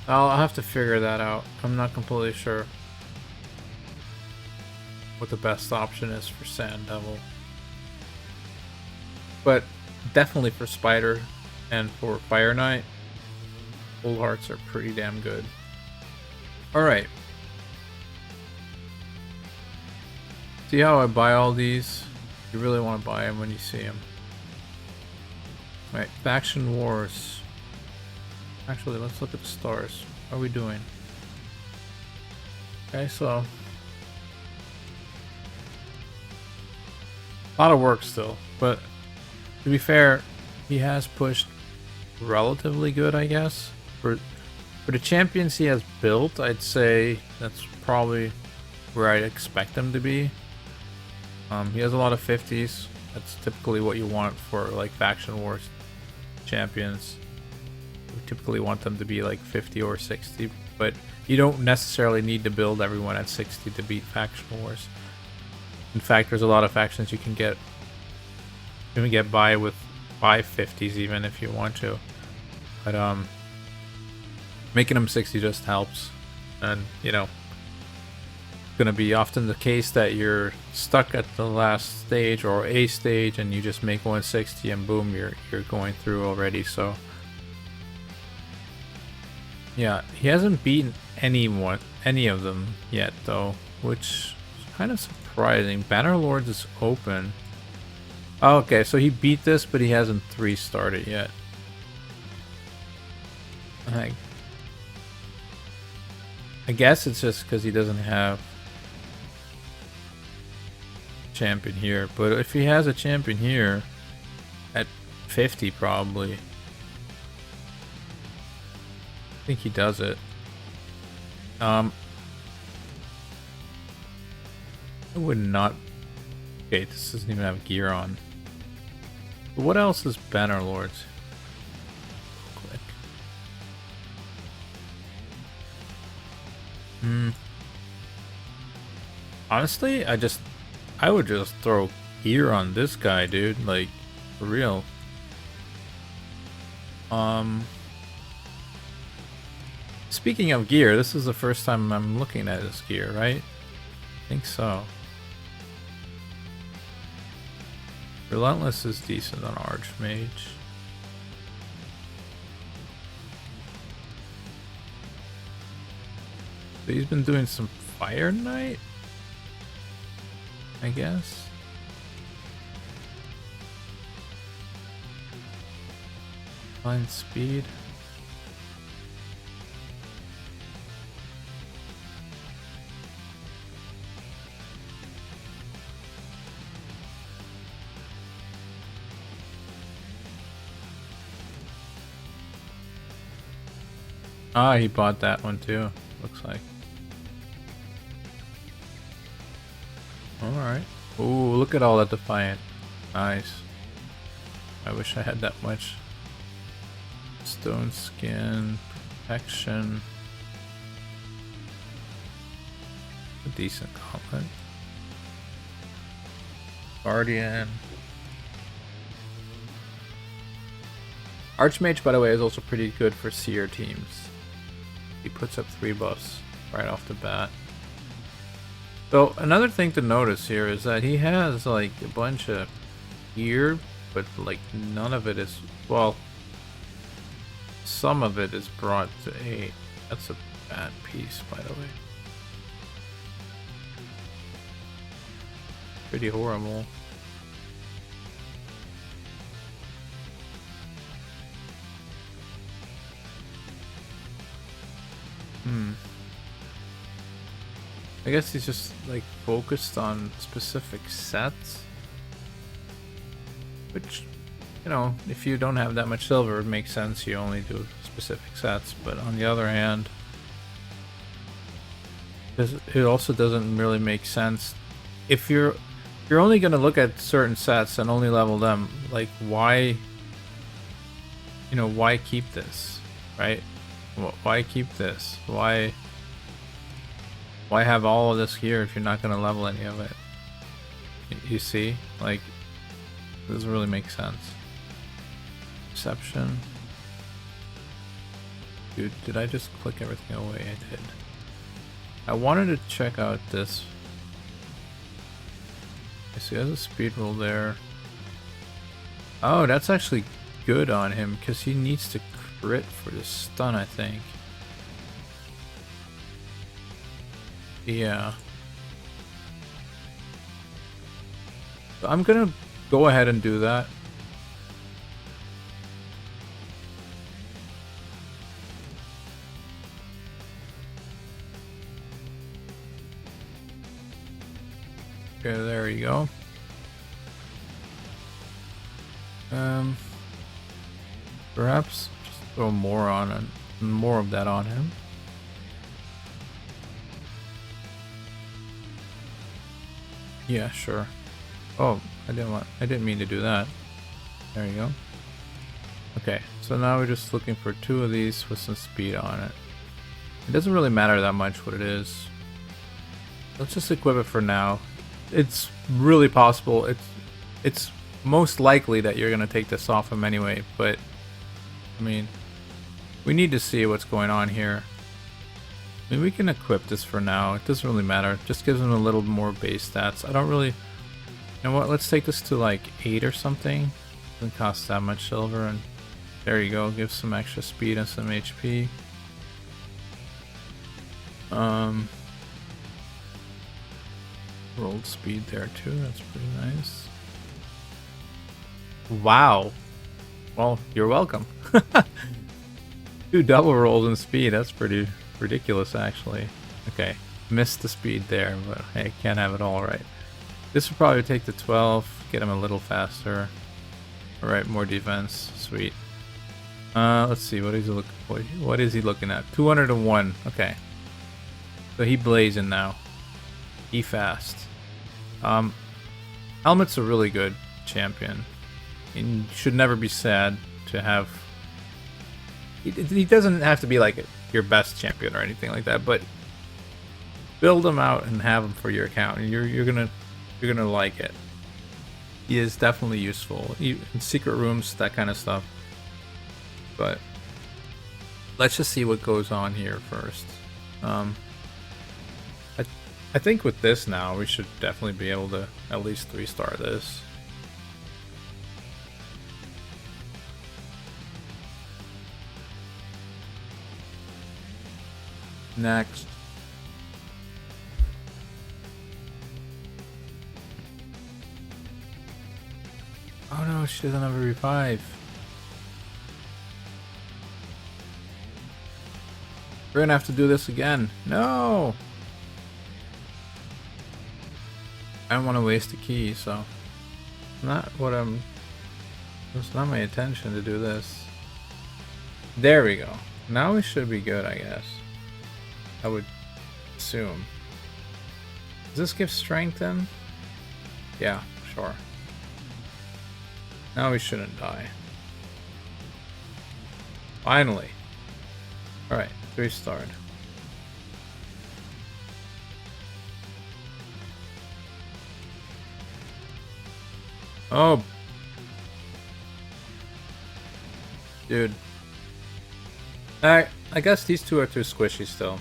I'll have to figure that out. I'm not completely sure what the best option is for Sand Devil. But definitely for Spider and for Fire Knight, Full Hearts are pretty damn good. Alright. See how I buy all these? You really want to buy them when you see them. Alright, Faction Wars. Actually, let's look at the stars. How are we doing? Okay, so a lot of work still, but to be fair, he has pushed relatively good, I guess. For the champions he has built, I'd say that's probably where I expect him to be. He has a lot of 50s. That's typically what you want for like Faction Wars champions. We typically want them to be like 50 or 60, but you don't necessarily need to build everyone at 60 to beat Faction Wars. In fact, there's a lot of factions you can get by with 550s even if you want to. But making them 60 just helps. And you know, it's gonna be often the case that you're stuck at the last stage or a stage and you just make 160 and boom, you're going through already. So yeah, he hasn't beaten any of them yet though, which is kind of surprising. Bannerlords is open. Oh, okay, so he beat this, but he hasn't 3-starred it yet. I guess it's just because he doesn't have champion here. But if he has a champion here at 50, probably. I think he does it. I would not. Okay, this doesn't even have gear on. But what else is Bannerlords? Click. Honestly, I would just throw gear on this guy, dude. Like, for real. Speaking of gear, this is the first time I'm looking at his gear, right? I think so. Relentless is decent on Archmage. So he's been doing some Fire Knight, I guess. Line speed. Ah, he bought that one too, looks like. Alright. Ooh, look at all that Defiant. Nice. I wish I had that much. Stone skin, protection. A decent gauntlet. Guardian. Archmage, by the way, is also pretty good for Seer teams. He puts up 3 buffs right off the bat. So another thing to notice here is that he has like a bunch of gear, but like none of it is, well, some of it is brought to 8. That's a bad piece, by the way. Pretty horrible. I guess he's just like focused on specific sets, which, you know, if you don't have that much silver, it makes sense you only do specific sets. But on the other hand, it also doesn't really make sense if you're only going to look at certain sets and only level them. Like, why, you know, why keep this, right? Why keep this? Why have all of this gear if you're not going to level any of it? You see? Like, it doesn't really make sense. Perception. Dude, did I just click everything away? I did. I wanted to check out this. I see there's a speed roll there. Oh, that's actually good on him because he needs to crit for the stun, I think. Yeah. I'm gonna go ahead and do that. Okay, there you go. Perhaps just throw more on and more of that on him. Yeah, sure. Oh, I didn't mean to do that. There you go. Okay, so now we're just looking for 2 of these with some speed on it. It doesn't really matter that much what it is. Let's just equip it for now. It's really possible. It's most likely that you're gonna take this off him anyway, but I mean, we need to see what's going on here. I mean, we can equip this for now. It doesn't really matter. It just gives him a little more base stats. I don't really... You know what? Let's take this to like 8 or something. Doesn't cost that much silver, and there you go. Gives some extra speed and some HP. Rolled speed there too. That's pretty nice. Wow. Well, you're welcome. 2 double rolls in speed. That's pretty ridiculous, actually. Okay, missed the speed there, but hey, can't have it all, right? This would probably take the 12, get him a little faster. All right, more defense. Sweet. Let's see. What is he looking at? 201. Okay. So he blazing now. He fast. Helmet's a really good champion. And you should never be sad to have... He doesn't have to be like your best champion or anything like that, but build him out and have him for your account, and you're gonna like it. He is definitely useful in secret rooms, that kind of stuff. But let's just see what goes on here first. I think with this now, we should definitely be able to at least 3-star this. Next. Oh no, she doesn't have a revive. We're gonna have to do this again. No! I don't want to waste a key, so... It's not my intention to do this. There we go. Now we should be good, I guess. I would assume. Does this give strength then? Yeah, sure. Now we shouldn't die. Finally. Alright, 3-starred. Oh. Dude. I guess these 2 are too squishy still.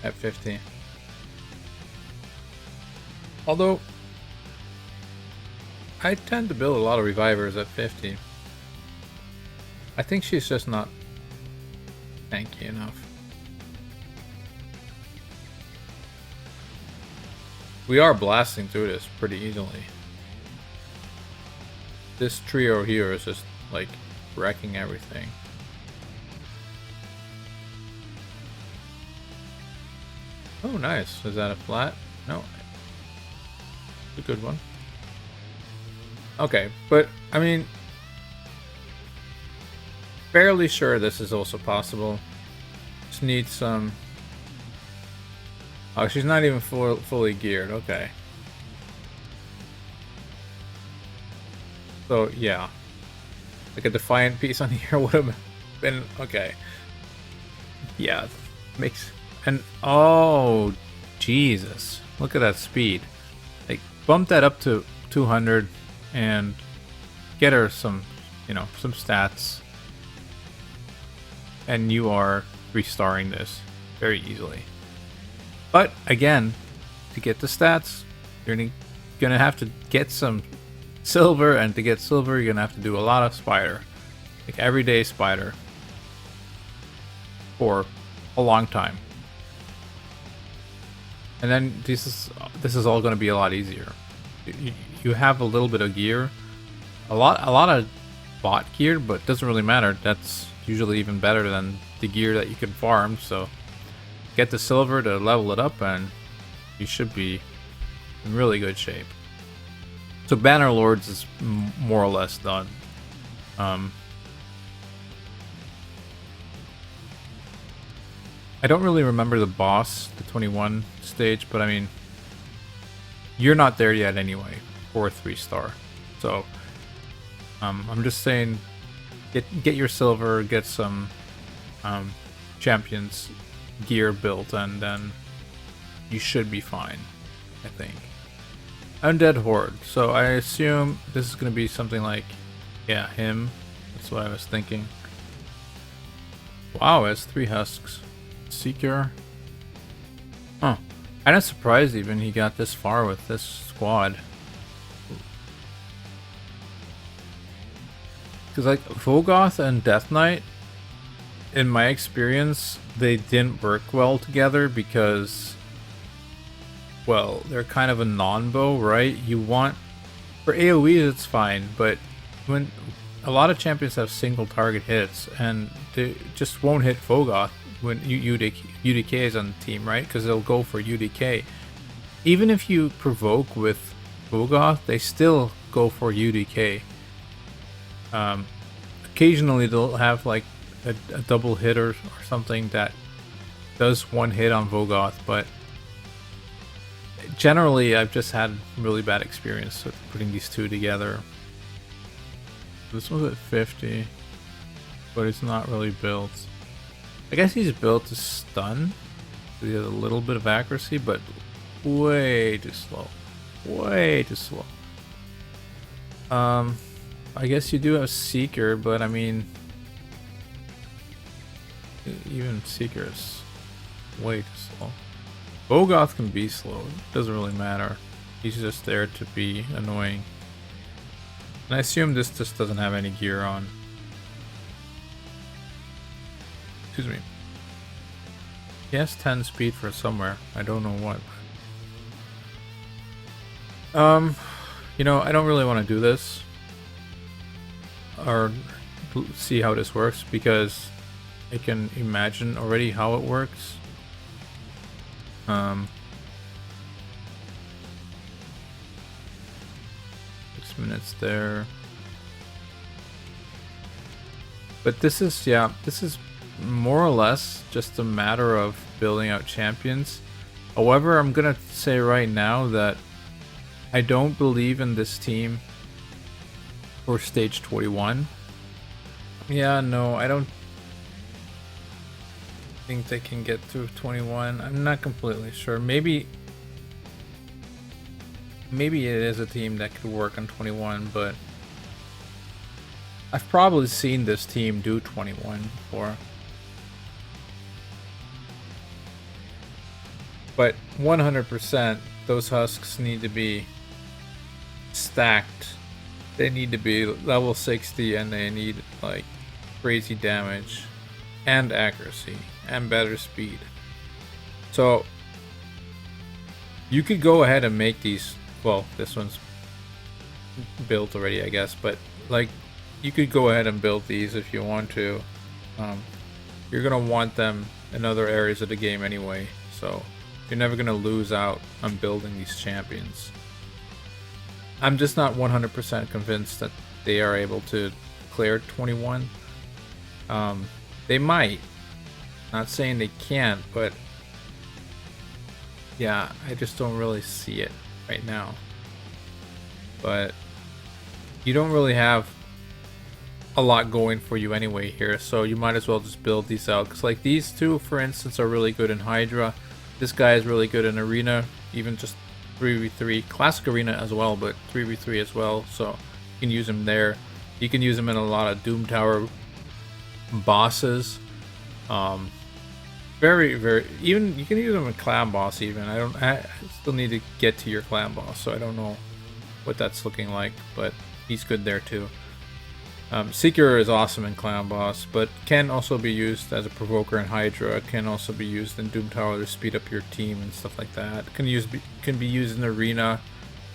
At 50. Although, I tend to build a lot of revivers at 50. I think she's just not tanky enough. We are blasting through this pretty easily. This trio here is just like wrecking everything. Oh, nice. Is that a flat? No. It's a good one. Okay, but, I mean... Fairly sure this is also possible. Just need some... Oh, she's not even fully geared. Okay. So, yeah. Like a Defiant piece on here would have been... Okay. Yeah. Makes... And, oh, Jesus. Look at that speed. Like, bump that up to 200 and get her some, some stats. And you are 3-starring this very easily. But, again, to get the stats, you're gonna have to get some silver, and to get silver, you're gonna have to do a lot of spider, like everyday spider, for a long time. And then this is all gonna be a lot easier. You have a little bit of gear, a lot of bot gear, but it doesn't really matter. That's usually even better than the gear that you can farm. So get the silver to level it up, and you should be in really good shape. So Banner Lords is more or less done. I don't really remember the boss, the 21 stage, but I mean, you're not there yet anyway, for a 3-star. So I'm just saying, get your silver, get some champions gear built, and then you should be fine, I think. Undead Horde. So I assume this is going to be something like, yeah, him. That's what I was thinking. Wow, it has 3 husks. Seeker. Huh. I'm not surprised even he got this far with this squad. Because like Vogoth and Death Knight, in my experience, they didn't work well together because, well, they're kind of a non-bow, right? You want, for AoEs it's fine, but when a lot of champions have single target hits, and they just won't hit Vogoth when UDK is on the team, right? Because they'll go for UDK. Even if you provoke with Vogoth, they still go for UDK. Occasionally they'll have like a double hitter or something that does one hit on Vogoth, but generally I've just had really bad experience with putting these two together. This one's at 50, but it's not really built. I guess he's built to stun, so he has a little bit of accuracy, but way too slow. Way too slow. I guess you do have Seeker, but I mean, even Seeker is way too slow. Vogoth can be slow, it doesn't really matter. He's just there to be annoying. And I assume this just doesn't have any gear on. Excuse me. He has 10 speed for somewhere. I don't know what. You know, I don't really want to do this or see how this works because I can imagine already how it works. 6 minutes there. But this is, yeah, this is more or less just a matter of building out champions. However, I'm gonna say right now that I don't believe in this team for stage 21. Yeah, no, I don't think they can get through 21. I'm not completely sure. Maybe it is a team that could work on 21, but I've probably seen this team do 21 before. But 100%, those husks need to be stacked. They need to be level 60, and they need like crazy damage and accuracy and better speed. So you could go ahead and make these, well, this one's built already, I guess, but like you could go ahead and build these if you want to. You're gonna want them in other areas of the game anyway, so you're never gonna lose out on building these champions. I'm just not 100% convinced that they are able to clear 21. They might. Not saying they can't, but yeah, I just don't really see it right now. But you don't really have a lot going for you anyway here, so you might as well just build these out. Because like these two, for instance, are really good in Hydra. This guy is really good in Arena, even just 3v3, Classic Arena as well, but 3v3 as well, so you can use him there. You can use him in a lot of Doom Tower bosses. Very, even you can use him in clan boss even. I still need to get to your clan boss, so I don't know what that's looking like, but he's good there too. Seeker is awesome in Clown Boss, but can also be used as a provoker in Hydra. Can also be used in Doom Tower to speed up your team and stuff like that. Can be used in Arena,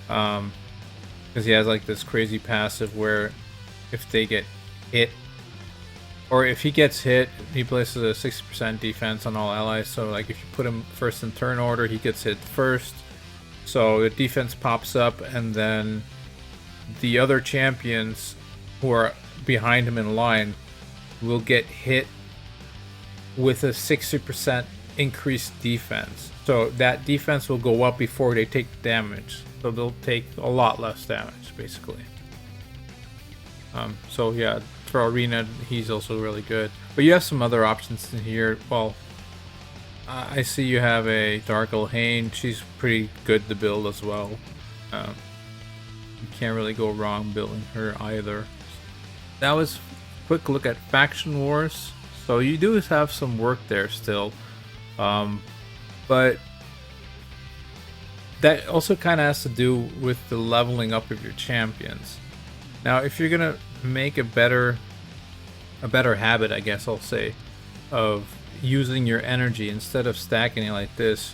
because he has like this crazy passive where if they get hit, or if he gets hit, he places a 60% defense on all allies. So like if you put him first in turn order, he gets hit first. So the defense pops up, and then the other champions who are behind him in line will get hit with a 60% increased defense. So that defense will go up before they take damage. So they'll take a lot less damage, basically. So yeah, for Arena, he's also really good. But you have some other options in here. Well, I see you have a Dark Elhain. She's pretty good to build as well. You can't really go wrong building her either. That was a quick look at Faction Wars. So you do have some work there still. But that also kind of has to do with the leveling up of your champions. Now, if you're gonna make a better habit, I guess I'll say, of using your energy instead of stacking it like this,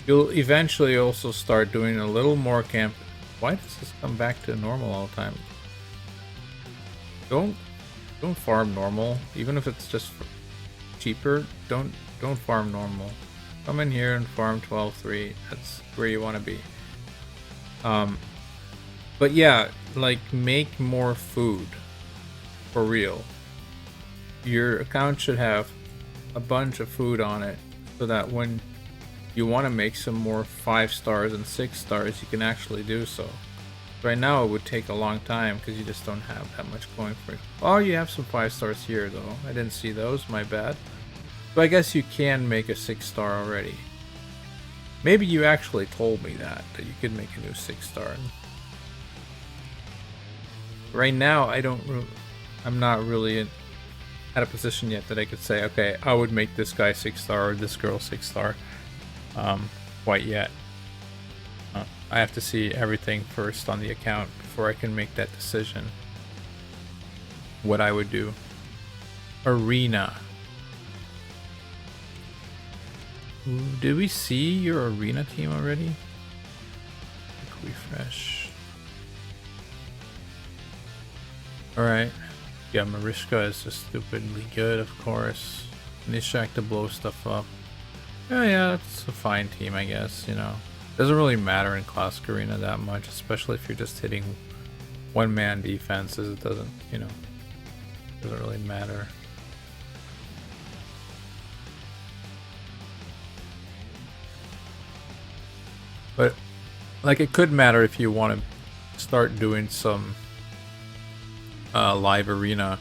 you'll eventually also start doing a little more camp. Why does this come back to normal all the time? Don't farm normal, even if it's just cheaper. Don't farm normal. Come in here and farm 12-3. That's where you want to be. But yeah, like, make more food for real. Your account should have a bunch of food on it, so that when you want to make some more 5 stars and 6 stars, you can actually do so. Right now it would take a long time because you just don't have that much going for it. Oh, you have some 5 stars here though. I didn't see those, my bad. But I guess you can make a 6 star already. Maybe you actually told me that you could make a new 6 star. Right now I'm not really at a position yet that I could say, okay, I would make this guy 6 star or this girl 6 star quite yet. I have to see everything first on the account before I can make that decision. What I would do. Arena. Ooh, did we see your Arena team already? Quick refresh. Alright. Yeah, Mariska is just stupidly good, of course. Nishak to blow stuff up. Yeah, it's a fine team, I guess, you know. Doesn't really matter in Classic Arena that much, especially if you're just hitting one-man defenses. It doesn't, you know, doesn't really matter. But, like, it could matter if you want to start doing some live arena,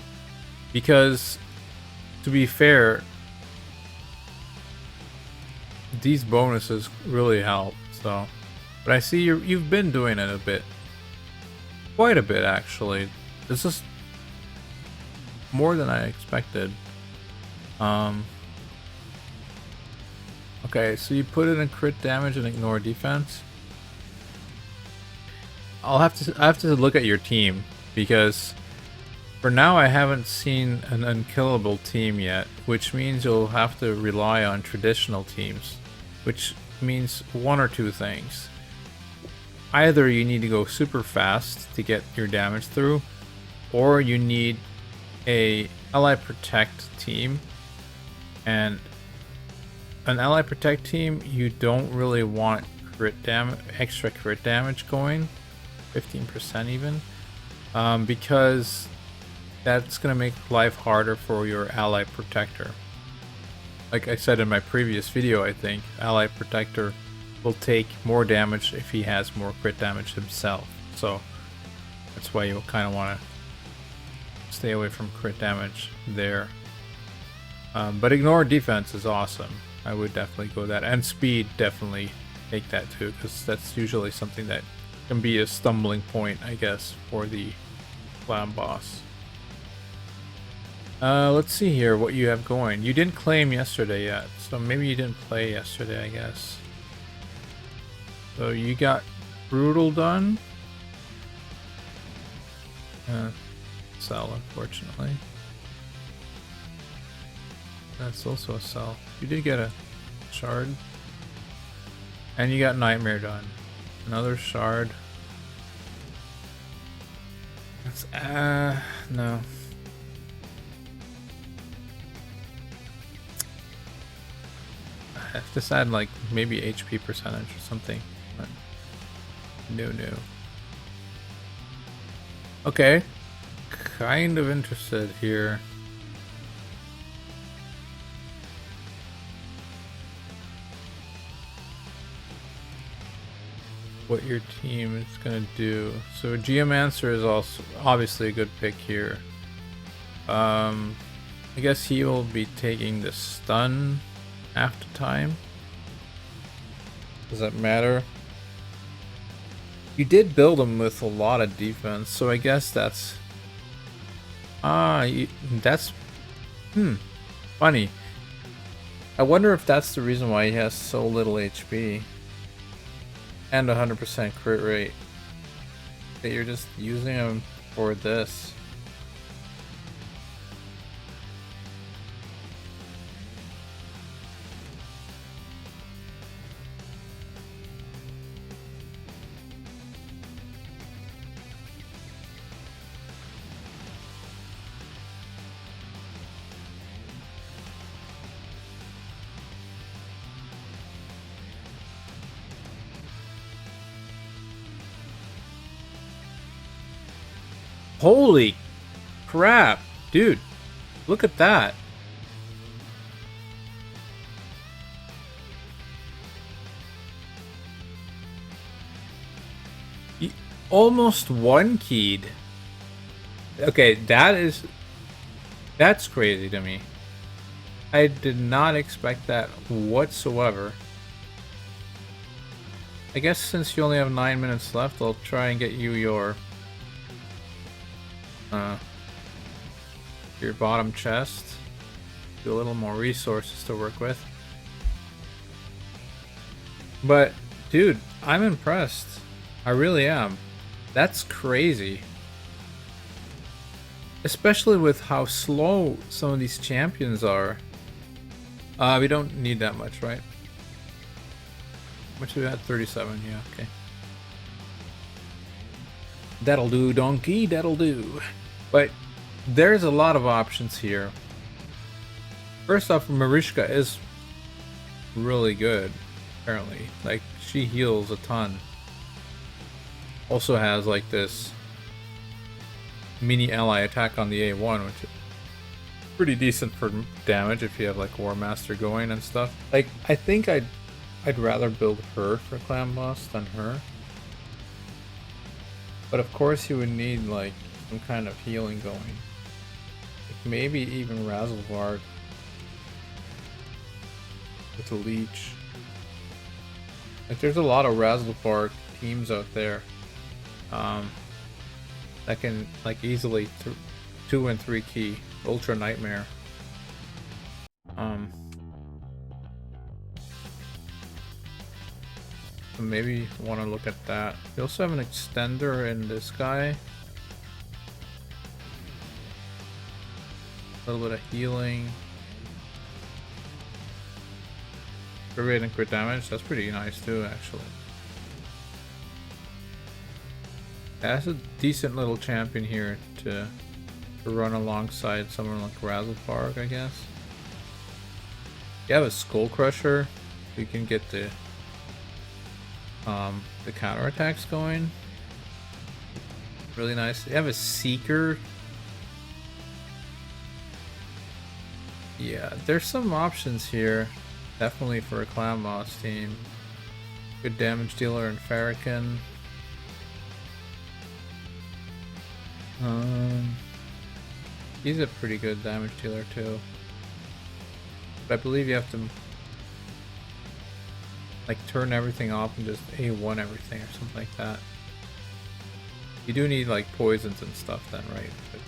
because to be fair, these bonuses really help. So, but I see you've been doing it a bit, quite a bit actually. This is more than I expected. Okay, so you put it in crit damage and ignore defense. I have to look at your team, because for now I haven't seen an unkillable team yet, which means you'll have to rely on traditional teams, which means one or two things. Either you need to go super fast to get your damage through, or you need a ally protect team. And an ally protect team, you don't really want crit damage, extra crit damage going, 15% even, because that's gonna make life harder for your ally protector. Like I said in my previous video, I think ally protector will take more damage if he has more crit damage himself. So that's why you'll kind of want to stay away from crit damage there. But ignore defense is awesome. I would definitely go that, and speed, definitely take that too, because that's usually something that can be a stumbling point, I guess, for the clown boss. Let's see here what you have going. You didn't claim yesterday yet, so maybe you didn't play yesterday, I guess. So you got Brutal done. Sell, unfortunately. That's also a sell. You did get a shard. And you got Nightmare done. Another shard. That's, no. I have to decide, like, maybe HP percentage or something. But no. Okay. Kind of interested here. What your team is gonna do. So Geomancer is also obviously a good pick here. I guess he will be taking the stun after time. Does that matter? You did build him with a lot of defense, so I guess that's that's funny. I wonder if that's the reason why he has so little HP and 100% crit rate. That you're just using him for this. Holy crap, dude. Look at that. He almost one keyed. Okay, that's crazy to me. I did not expect that whatsoever. I guess since you only have 9 minutes left, I'll try and get you your bottom chest. Do a little more resources to work with. But dude, I'm impressed. I really am. That's crazy. Especially with how slow some of these champions are. We don't need that much, right? Much we had 37, yeah, okay. That'll do, donkey, that'll do. But there's a lot of options here. First off, Marishka is really good, apparently. Like, she heals a ton. Also has, like, this mini ally attack on the A1, which is pretty decent for damage if you have, like, War Master going and stuff. Like, I think I'd rather build her for Clan Boss than her. But of course you would need, like, some kind of healing going. Like maybe even Razzlevarg with a leech. Like there's a lot of Razzlevarg teams out there that can like easily 2 and 3 key Ultra Nightmare. So maybe want to look at that. We also have an extender in this guy. A little bit of healing. Crit rate and crit damage, that's pretty nice too, actually. That's a decent little champion here to run alongside someone like Razzlevarg, I guess. You have a Skull Crusher, you can get the counterattacks going. Really nice. You have a Seeker. Yeah, there's some options here. Definitely for a Clan Boss team. Good damage dealer in Farrakhan. He's a pretty good damage dealer too. But I believe you have to like turn everything off and just A1 everything or something like that. You do need like poisons and stuff then, right? But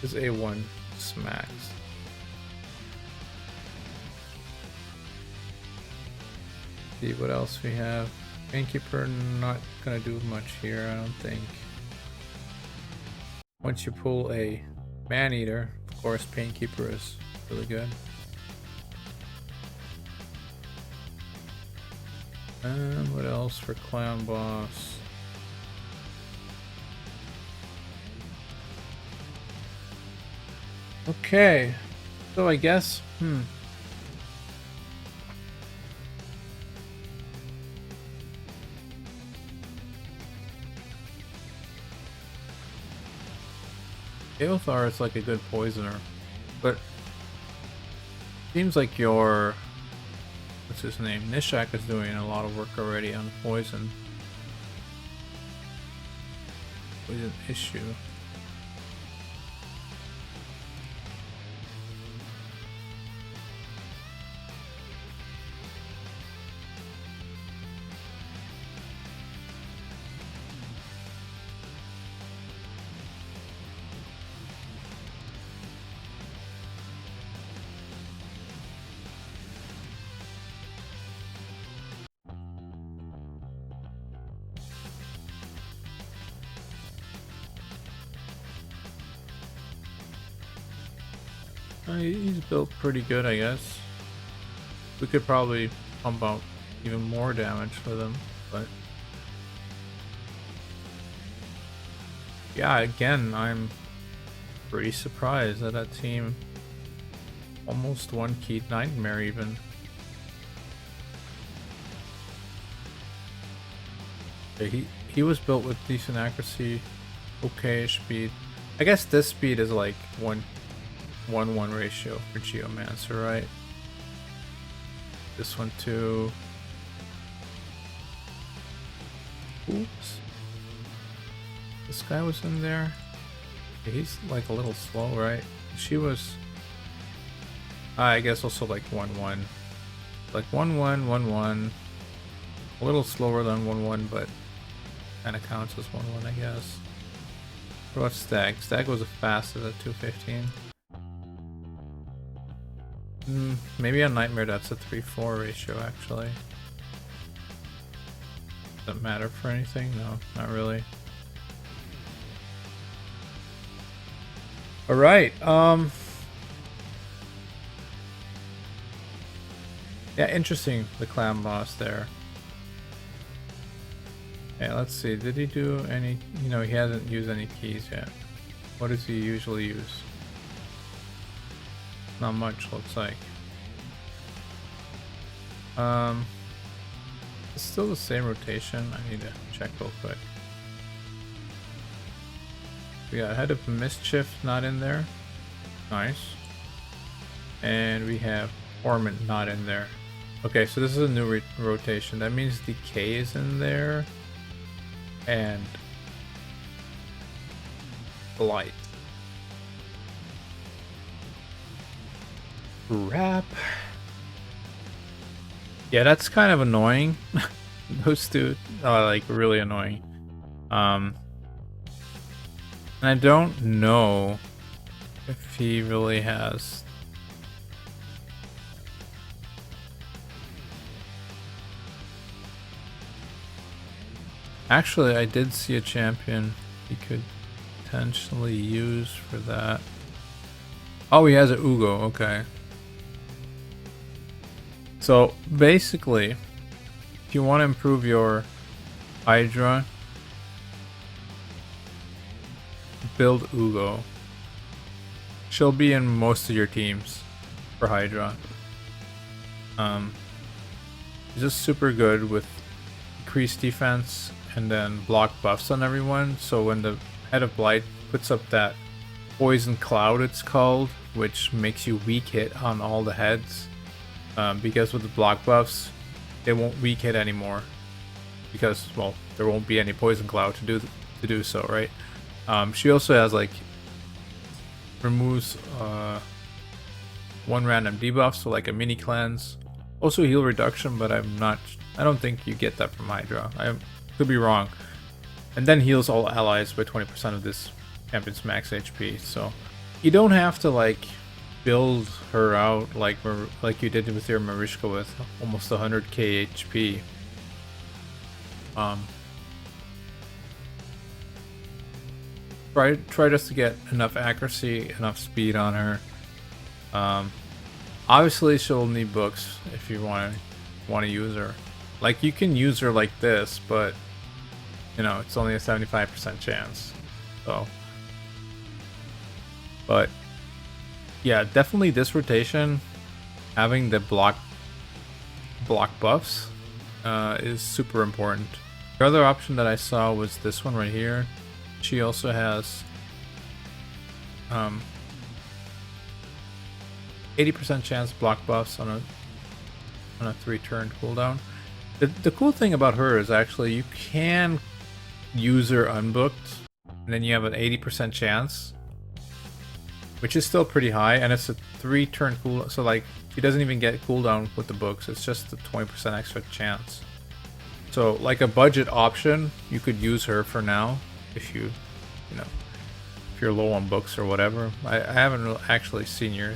this A1 smacks. See what else we have. Gamekeeper not gonna do much here, I don't think. once you pull a Man-Eater, of course, Painkeeper is really good. And what else for Clan Boss? Okay, so I guess, Aothar is like a good poisoner, but seems like your, what's his name, Nishak is doing a lot of work already on poison issue. He's built pretty good, I guess. We could probably pump out even more damage with him, but yeah, again, I'm pretty surprised that that team almost won Keyed Nightmare even. Yeah, he was built with decent accuracy, okay speed. I guess this speed is like 1-1 ratio for Geomancer, right? This one too. Oops. This guy was in there. He's like a little slow, right? She was, I guess, also like 1-1. Like 1-1, 1-1. A little slower than 1-1, but kind of counts as 1-1, I guess. What about Stag? Stag was the fastest at 215. Maybe on Nightmare that's a 3-4 ratio, actually. Doesn't matter for anything? No, not really. Alright, yeah, interesting, the clan boss there. Yeah, let's see, did he do any, he hasn't used any keys yet. What does he usually use? Not much, looks like. It's still the same rotation. I need to check real quick. We got Head of Mischief not in there. Nice. And we have Ormond not in there. Okay, so this is a new rotation. That means Decay is in there. And Blight. Wrap. Yeah, that's kind of annoying. Those two are like really annoying. And I don't know if he really has. Actually, I did see a champion he could potentially use for that. Oh, he has a Ugo, okay. So basically, if you want to improve your Hydra, build Ugo. She'll be in most of your teams for Hydra. She's just super good with increased defense and then block buffs on everyone. So when the Head of Blight puts up that Poison Cloud, it's called, which makes you weak hit on all the heads. Because with the block buffs, they won't weak hit anymore. Because, well, there won't be any Poison Cloud to do so, right? She also has like removes one random debuff, so like a mini cleanse. Also heal reduction, but I don't think you get that from Hydra. I could be wrong. And then heals all allies by 20% of this champion's max HP. So you don't have to like build her out like you did with your Marishka with almost 100k HP. try just to get enough accuracy, enough speed on her. Obviously she'll need books if you want to use her. Like, you can use her like this, but you know, it's only a 75% chance. So, but yeah, definitely this rotation, having the block buffs is super important. The other option that I saw was this one right here. She also has 80% chance block buffs on a 3-turn cooldown. The cool thing about her is actually you can use her unbooked, and then you have an 80% chance, which is still pretty high, and it's a 3-turn cooldown. So like, she doesn't even get cooldown with the books. It's just a 20% extra chance. So like a budget option, you could use her for now if you know, if you're low on books or whatever. I haven't actually seen your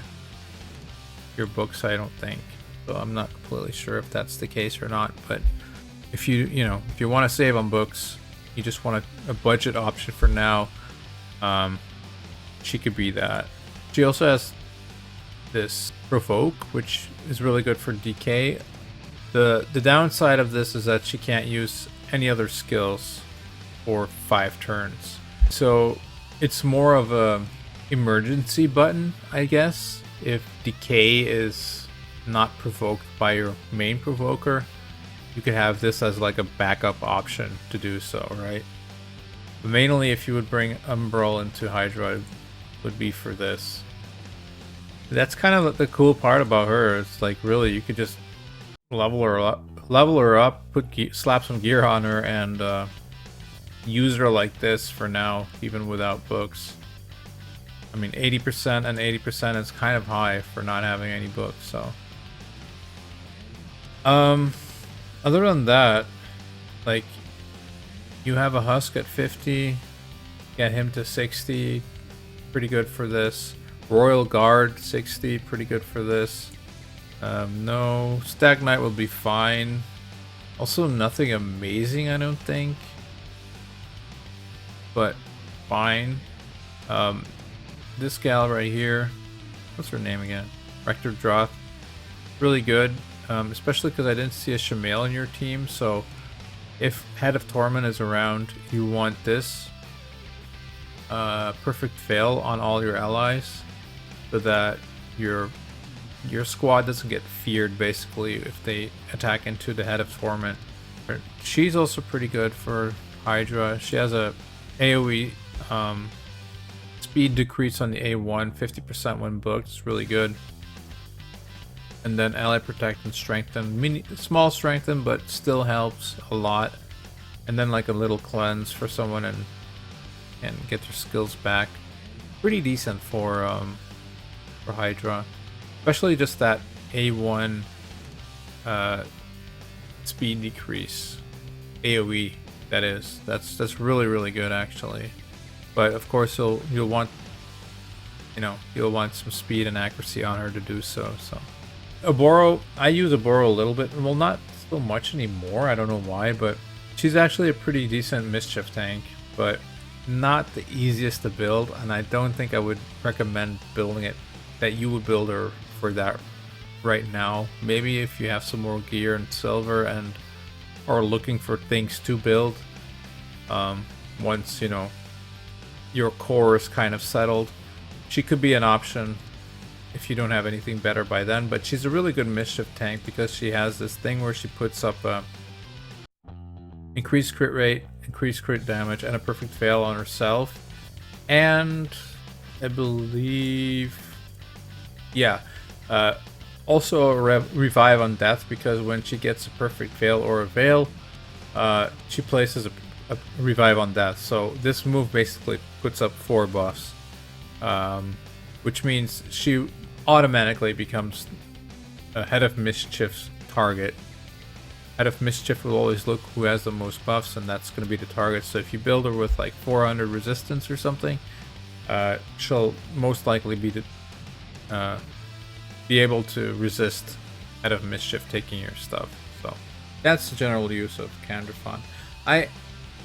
books, I don't think, so I'm not completely sure if that's the case or not. But if you want to save on books, you just want a budget option for now, she could be that. She also has this provoke, which is really good for DK. The downside of this is that she can't use any other skills for 5 turns. So it's more of a emergency button, I guess. If decay is not provoked by your main provoker, you could have this as like a backup option to do so, right? But mainly if you would bring Umbral into Hydra, it would be for this. That's kind of the cool part about her. It's like, really, you could just level her up, slap some gear on her, and use her like this for now, even without books. I mean, 80% and 80% is kind of high for not having any books, so. Other than that, like, you have a Husk at 50, get him to 60, pretty good for this. Royal Guard 60, pretty good for this. No, Stag Knight will be fine. Also nothing amazing, I don't think, but fine. This gal right here, what's her name again? Rector Droth, really good, especially because I didn't see a Shamail in your team. So if Head of Torment is around, you want this perfect fail on all your allies, so that your squad doesn't get feared basically if they attack into the Head of Torment. She's also pretty good for Hydra. She has a AoE speed decrease on the A1, 50% when booked. It's really good. And then Ally Protect and Strengthen. Small Strengthen, but still helps a lot. And then like a little cleanse for someone and get their skills back. Pretty decent for Hydra. Especially just that A1 speed decrease. AoE, that is. That's really, really good actually. But of course you'll want some speed and accuracy on her to do so. So Oboro, I use Oboro a little bit, well, not so much anymore, I don't know why, but she's actually a pretty decent mischief tank, but not the easiest to build, and I don't think I would recommend building it, that you would build her for that right now. Maybe if you have some more gear and silver and are looking for things to build, once your core is kind of settled, she could be an option if you don't have anything better by then. But she's a really good mischief tank because she has this thing where she puts up increased crit rate, increased crit damage, and a perfect fail on herself, and I believe, yeah, also a revive on death, because when she gets a perfect fail or a veil, she places a revive on death. So this move basically puts up 4 buffs, which means she automatically becomes a Head of Mischief's target. Head of Mischief will always look who has the most buffs, and that's going to be the target. So if you build her with like 400 resistance or something, she'll most likely be able to resist Head of Mischief taking your stuff. So that's the general use of Candrafon. I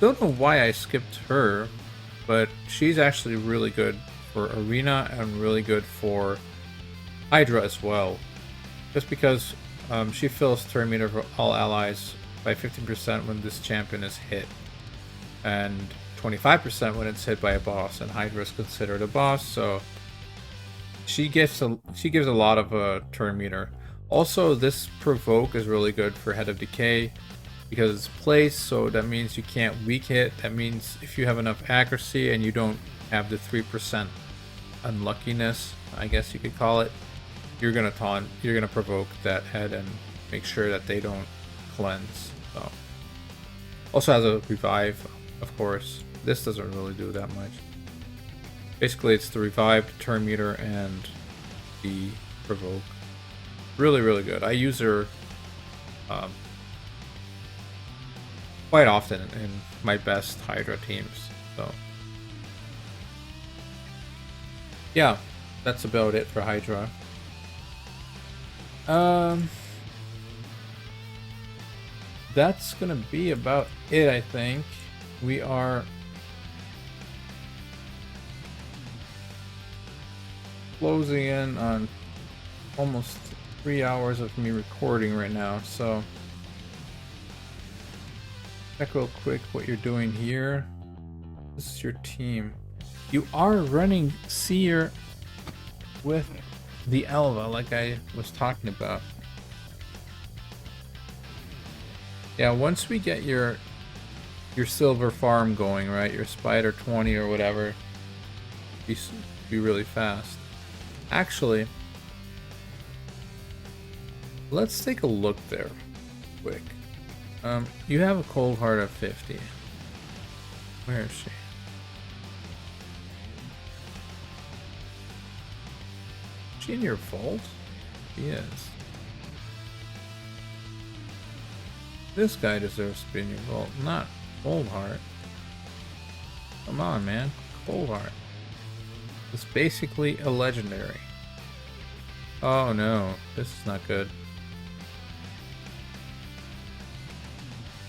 don't know why I skipped her. but she's actually really good for Arena and really good for Hydra as well. Just because she fills turn meter for all allies by 15% when this champion is hit, and 25% when it's hit by a boss, and Hydra is considered a boss, so she gives a lot of turn meter. Also, this provoke is really good for Head of Decay because it's placed, so that means you can't weak hit. That means if you have enough accuracy and you don't have the 3% unluckiness, I guess you could call it, you're gonna provoke that head and make sure that they don't cleanse. So also has a revive, of course. This doesn't really do that much. Basically, it's the revive, the turn meter, and the provoke. Really, really good. I use her quite often in my best Hydra teams. So yeah, that's about it for Hydra. That's gonna be about it, I think. We are closing in on almost 3 hours of me recording right now, so check real quick what you're doing here. This is your team. You are running Seer with the Alva, like I was talking about. Yeah, once we get your silver farm going, right? Your spider 20 or whatever, be really fast. Actually, let's take a look there quick. You have a cold heart of 50. Where is she? Is she in your vault? She is. This guy deserves to be in your vault, not cold heart. Come on, man. Cold heart. It's basically a legendary. Oh no, this is not good.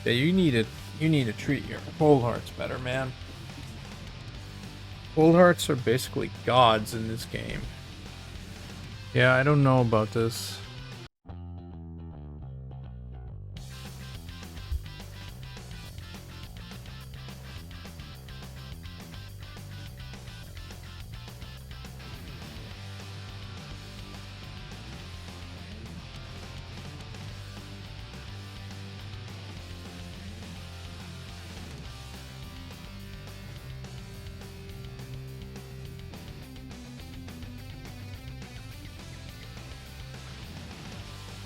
Yeah, you need to treat your cold hearts better, man. Cold hearts are basically gods in this game. Yeah, I don't know about this.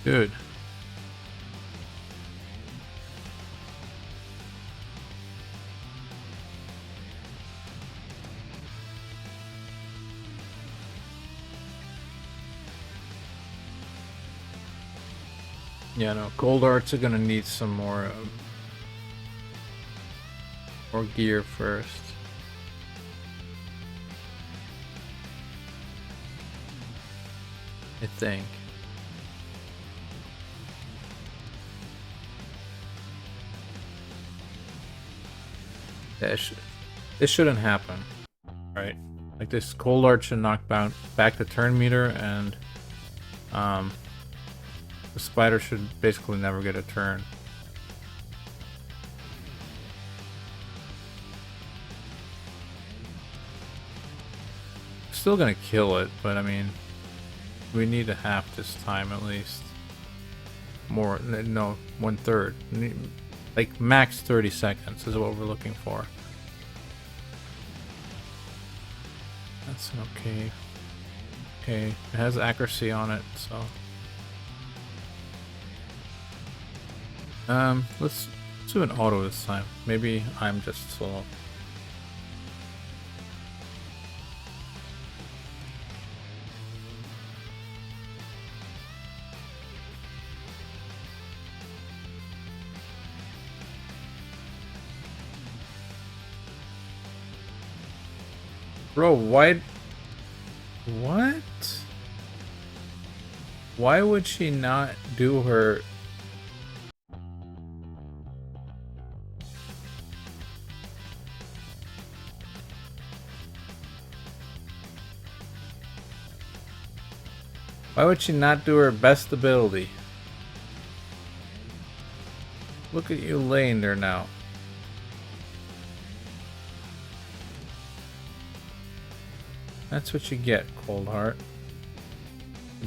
Good. Yeah, no, gold arts are gonna need some more gear first. I think. Yeah, this shouldn't happen, right? Like, this cold art should knock back the turn meter, and the spider should basically never get a turn. Still gonna kill it, but I mean, we need a half this time at least. More, no, 1/3. Like max 30 seconds is what we're looking for. That's okay. Okay, it has accuracy on it, so let's do an auto this time. Maybe I'm just slow. Bro, why? What? Why would she not do her? Why would she not do her best ability? Look at you laying there now. That's what you get, Cold Heart.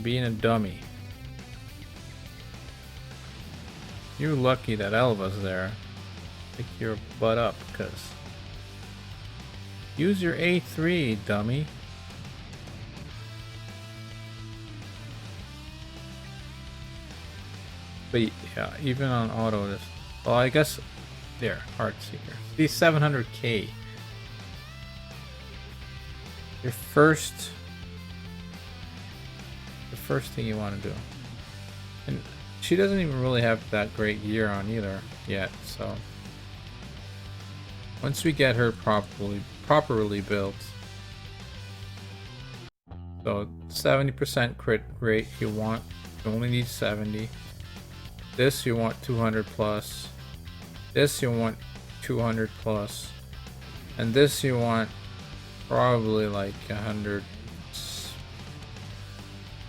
Being a dummy. You're lucky that Elva's there. Pick your butt up, cause use your A3, dummy. But yeah, even on auto, this. Well, I guess there, Heartseeker. These 700k. The first thing you want to do, and she doesn't even really have that great gear on either yet. So once we get her properly built, so 70% crit rate you want, you only need 70. This you want 200 plus. This you want 200 plus, and this you want probably like 100.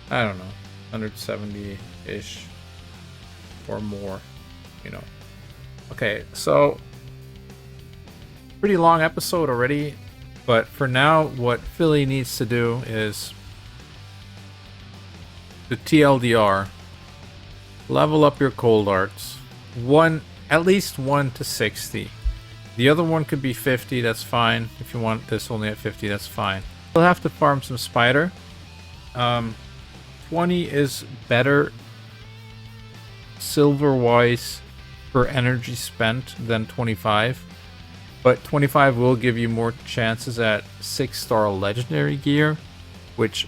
I don't know, 170-ish or more, you know. Okay, so pretty long episode already, but for now, what Philly needs to do is the TLDR. Level up your cold arts. At least 1 to 60. The other one could be 50, that's fine. If you want this only at 50, that's fine. You'll have to farm some spider. 20 is better silver-wise per energy spent than 25. But 25 will give you more chances at 6-star legendary gear, which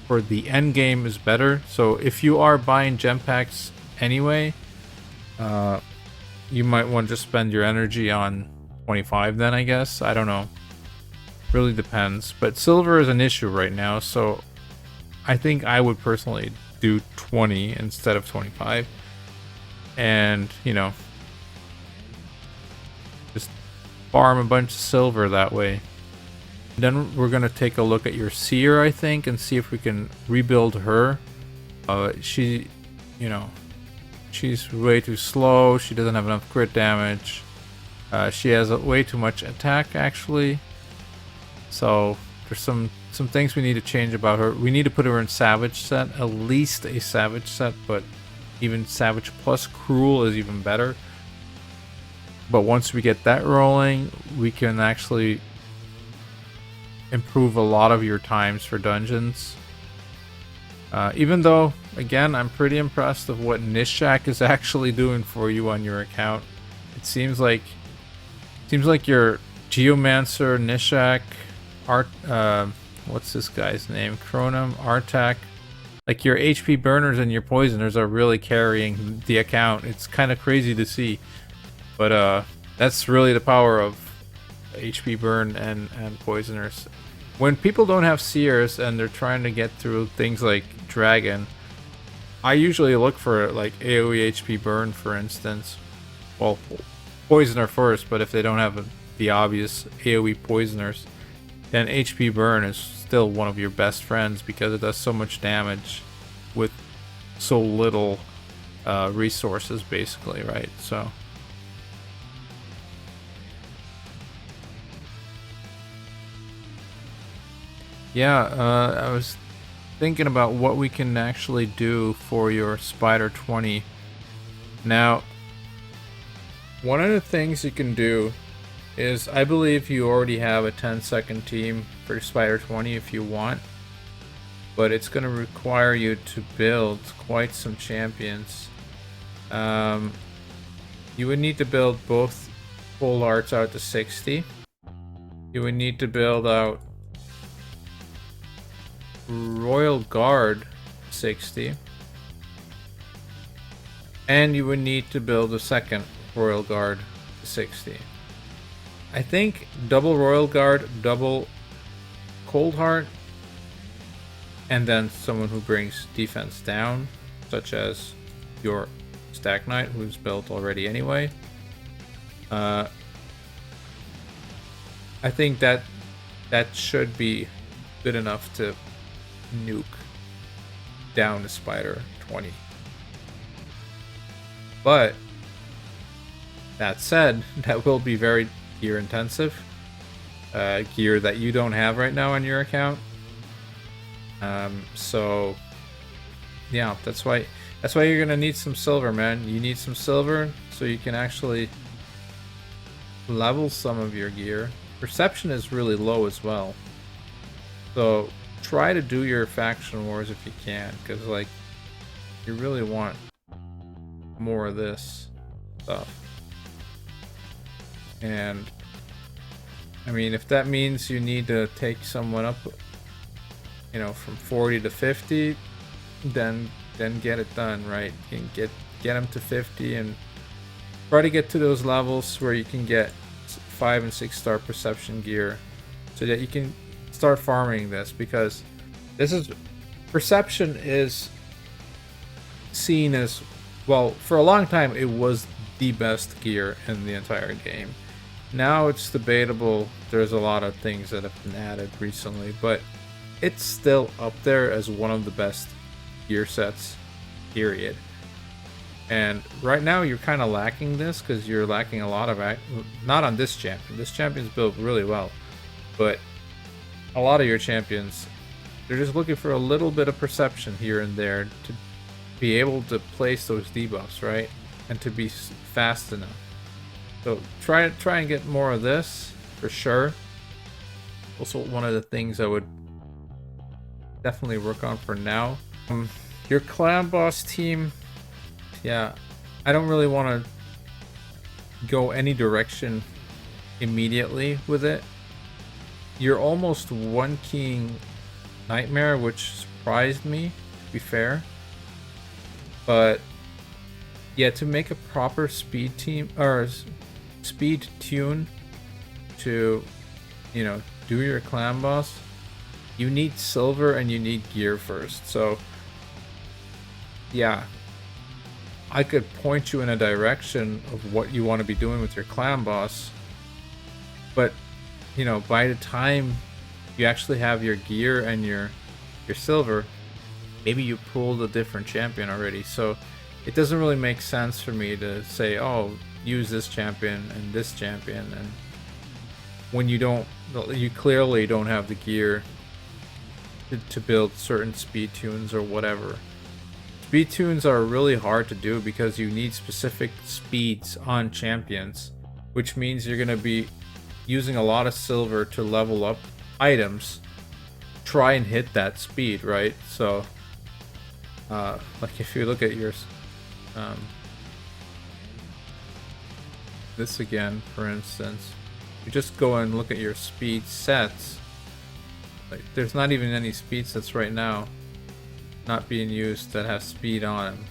for the end game is better. So if you are buying gem packs anyway, you might want to spend your energy on 25 then, I guess. I don't know. Really depends. But silver is an issue right now, so I think I would personally do 20 instead of 25. And, you know, just farm a bunch of silver that way. Then we're going to take a look at your seer, I think, and see if we can rebuild her. She, you know, she's way too slow. She doesn't have enough crit damage. She has way too much attack, actually. So there's some things we need to change about her. We need to put her in Savage set, at least a Savage set, but even Savage plus Cruel is even better. But once we get that rolling, we can actually improve a lot of your times for dungeons. Even though, again, I'm pretty impressed of what Nishak is actually doing for you on your account. It seems like your Geomancer, Nishak, what's this guy's name? Chronum, Artak. Like your HP burners and your poisoners are really carrying the account. It's kind of crazy to see. But that's really the power of HP burn and poisoners. When people don't have seers and they're trying to get through things like dragon, I usually look for like AoE HP burn, for instance. Well, poisoner first, but if they don't have the obvious AoE poisoners, then HP burn is still one of your best friends because it does so much damage with so little resources, basically, right? So yeah, I was thinking about what we can actually do for your Spider 20. Now, one of the things you can do is, I believe you already have a 10-second team for Spider 20 if you want, but it's going to require you to build quite some champions. You would need to build both full arts out to 60. You would need to build out Royal Guard 60, and you would need to build a second Royal Guard 60. I think double Royal Guard, double Cold Heart, and then someone who brings defense down, such as your Stack Knight, who's built already anyway. I think that should be good enough to nuke down to Spider 20. But that said, that will be very gear intensive. Gear that you don't have right now on your account. So yeah, that's why you're gonna need some silver, man. You need some silver so you can actually level some of your gear. Perception is really low as well, so try to do your faction wars if you can, because like you really want more of this stuff. And I mean, if that means you need to take someone up, you know, from 40 to 50, then get it done, right? You can get them to 50 and try to get to those levels where you can get 5 and 6 star perception gear, so that you can start farming this, because this is, perception is seen as, well, for a long time it was the best gear in the entire game. Now it's debatable. There's a lot of things that have been added recently, but it's still up there as one of the best gear sets, period. And right now you're kind of lacking this, because you're lacking a lot of not on this champion. This champion's built really well, but a lot of your champions, they're just looking for a little bit of perception here and there to be able to place those debuffs, right? And to be fast enough. So try and get more of this for sure. Also, one of the things I would definitely work on for now. Your clan boss team, yeah, I don't really want to go any direction immediately with it. You're almost one keying Nightmare, which surprised me, to be fair. But yeah, to make a proper speed team or speed tune to, you know, do your clan boss, you need silver and you need gear first. So yeah, I could point you in a direction of what you want to be doing with your clan boss, but you know, by the time you actually have your gear and your silver, maybe you pulled a different champion already. So it doesn't really make sense for me to say, oh, use this champion and this champion, and when you clearly don't have the gear to build certain speed tunes or whatever. Speed tunes are really hard to do because you need specific speeds on champions, which means you're going to be using a lot of silver to level up items, try and hit that speed, right? So like if you look at yours, this again, for instance, you just go and look at your speed sets. Like, there's not even any speed sets right now not being used that have speed on them.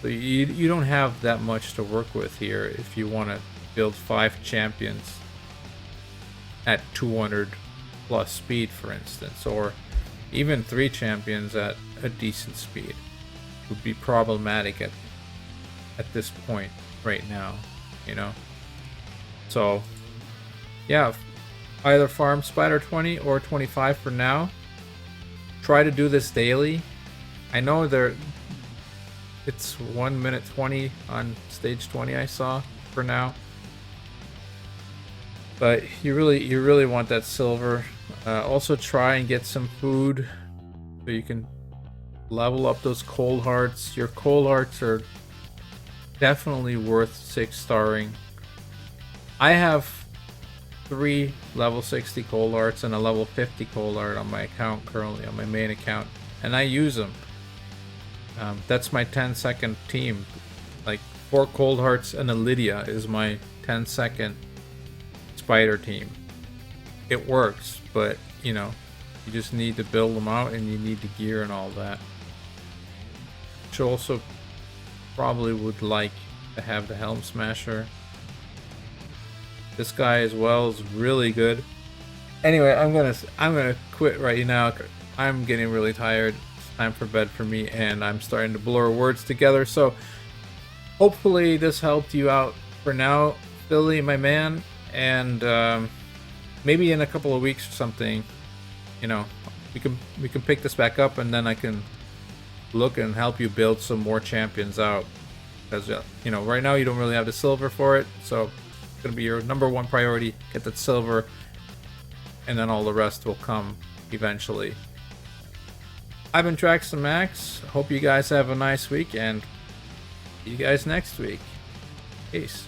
So you don't have that much to work with here if you want to build 5 champions at 200 plus speed, for instance, or even 3 champions at a decent speed. Would be problematic at this point right now, you know. So yeah, either farm Spider 20 or 25 for now. Try to do this daily. I know it's 1 minute 20 on stage 20 I saw for now, but you really want that silver. Also try and get some food so you can level up those cold hearts. Your cold hearts are definitely worth 6-starring. I have 3 level 60 cold hearts and a level 50 cold heart on my account currently, on my main account, and I use them. That's my 10-second team. Like 4 cold hearts and a Lydia is my 10-second spider team. It works, but you know, you just need to build them out and you need the gear and all that. Which also probably would like to have the Helm Smasher. This guy as well is really good. Anyway, I'm gonna quit right now. I'm getting really tired. It's time for bed for me, and I'm starting to blur words together. So hopefully this helped you out for now, Billy, my man. And maybe in a couple of weeks or something, you know, we can pick this back up, and then I can look and help you build some more champions out. Because you know, right now you don't really have the silver for it, so it's gonna be your number one priority. Get that silver, and then all the rest will come eventually. I've been Traxxon Max. Hope you guys have a nice week, and see you guys next week. Peace.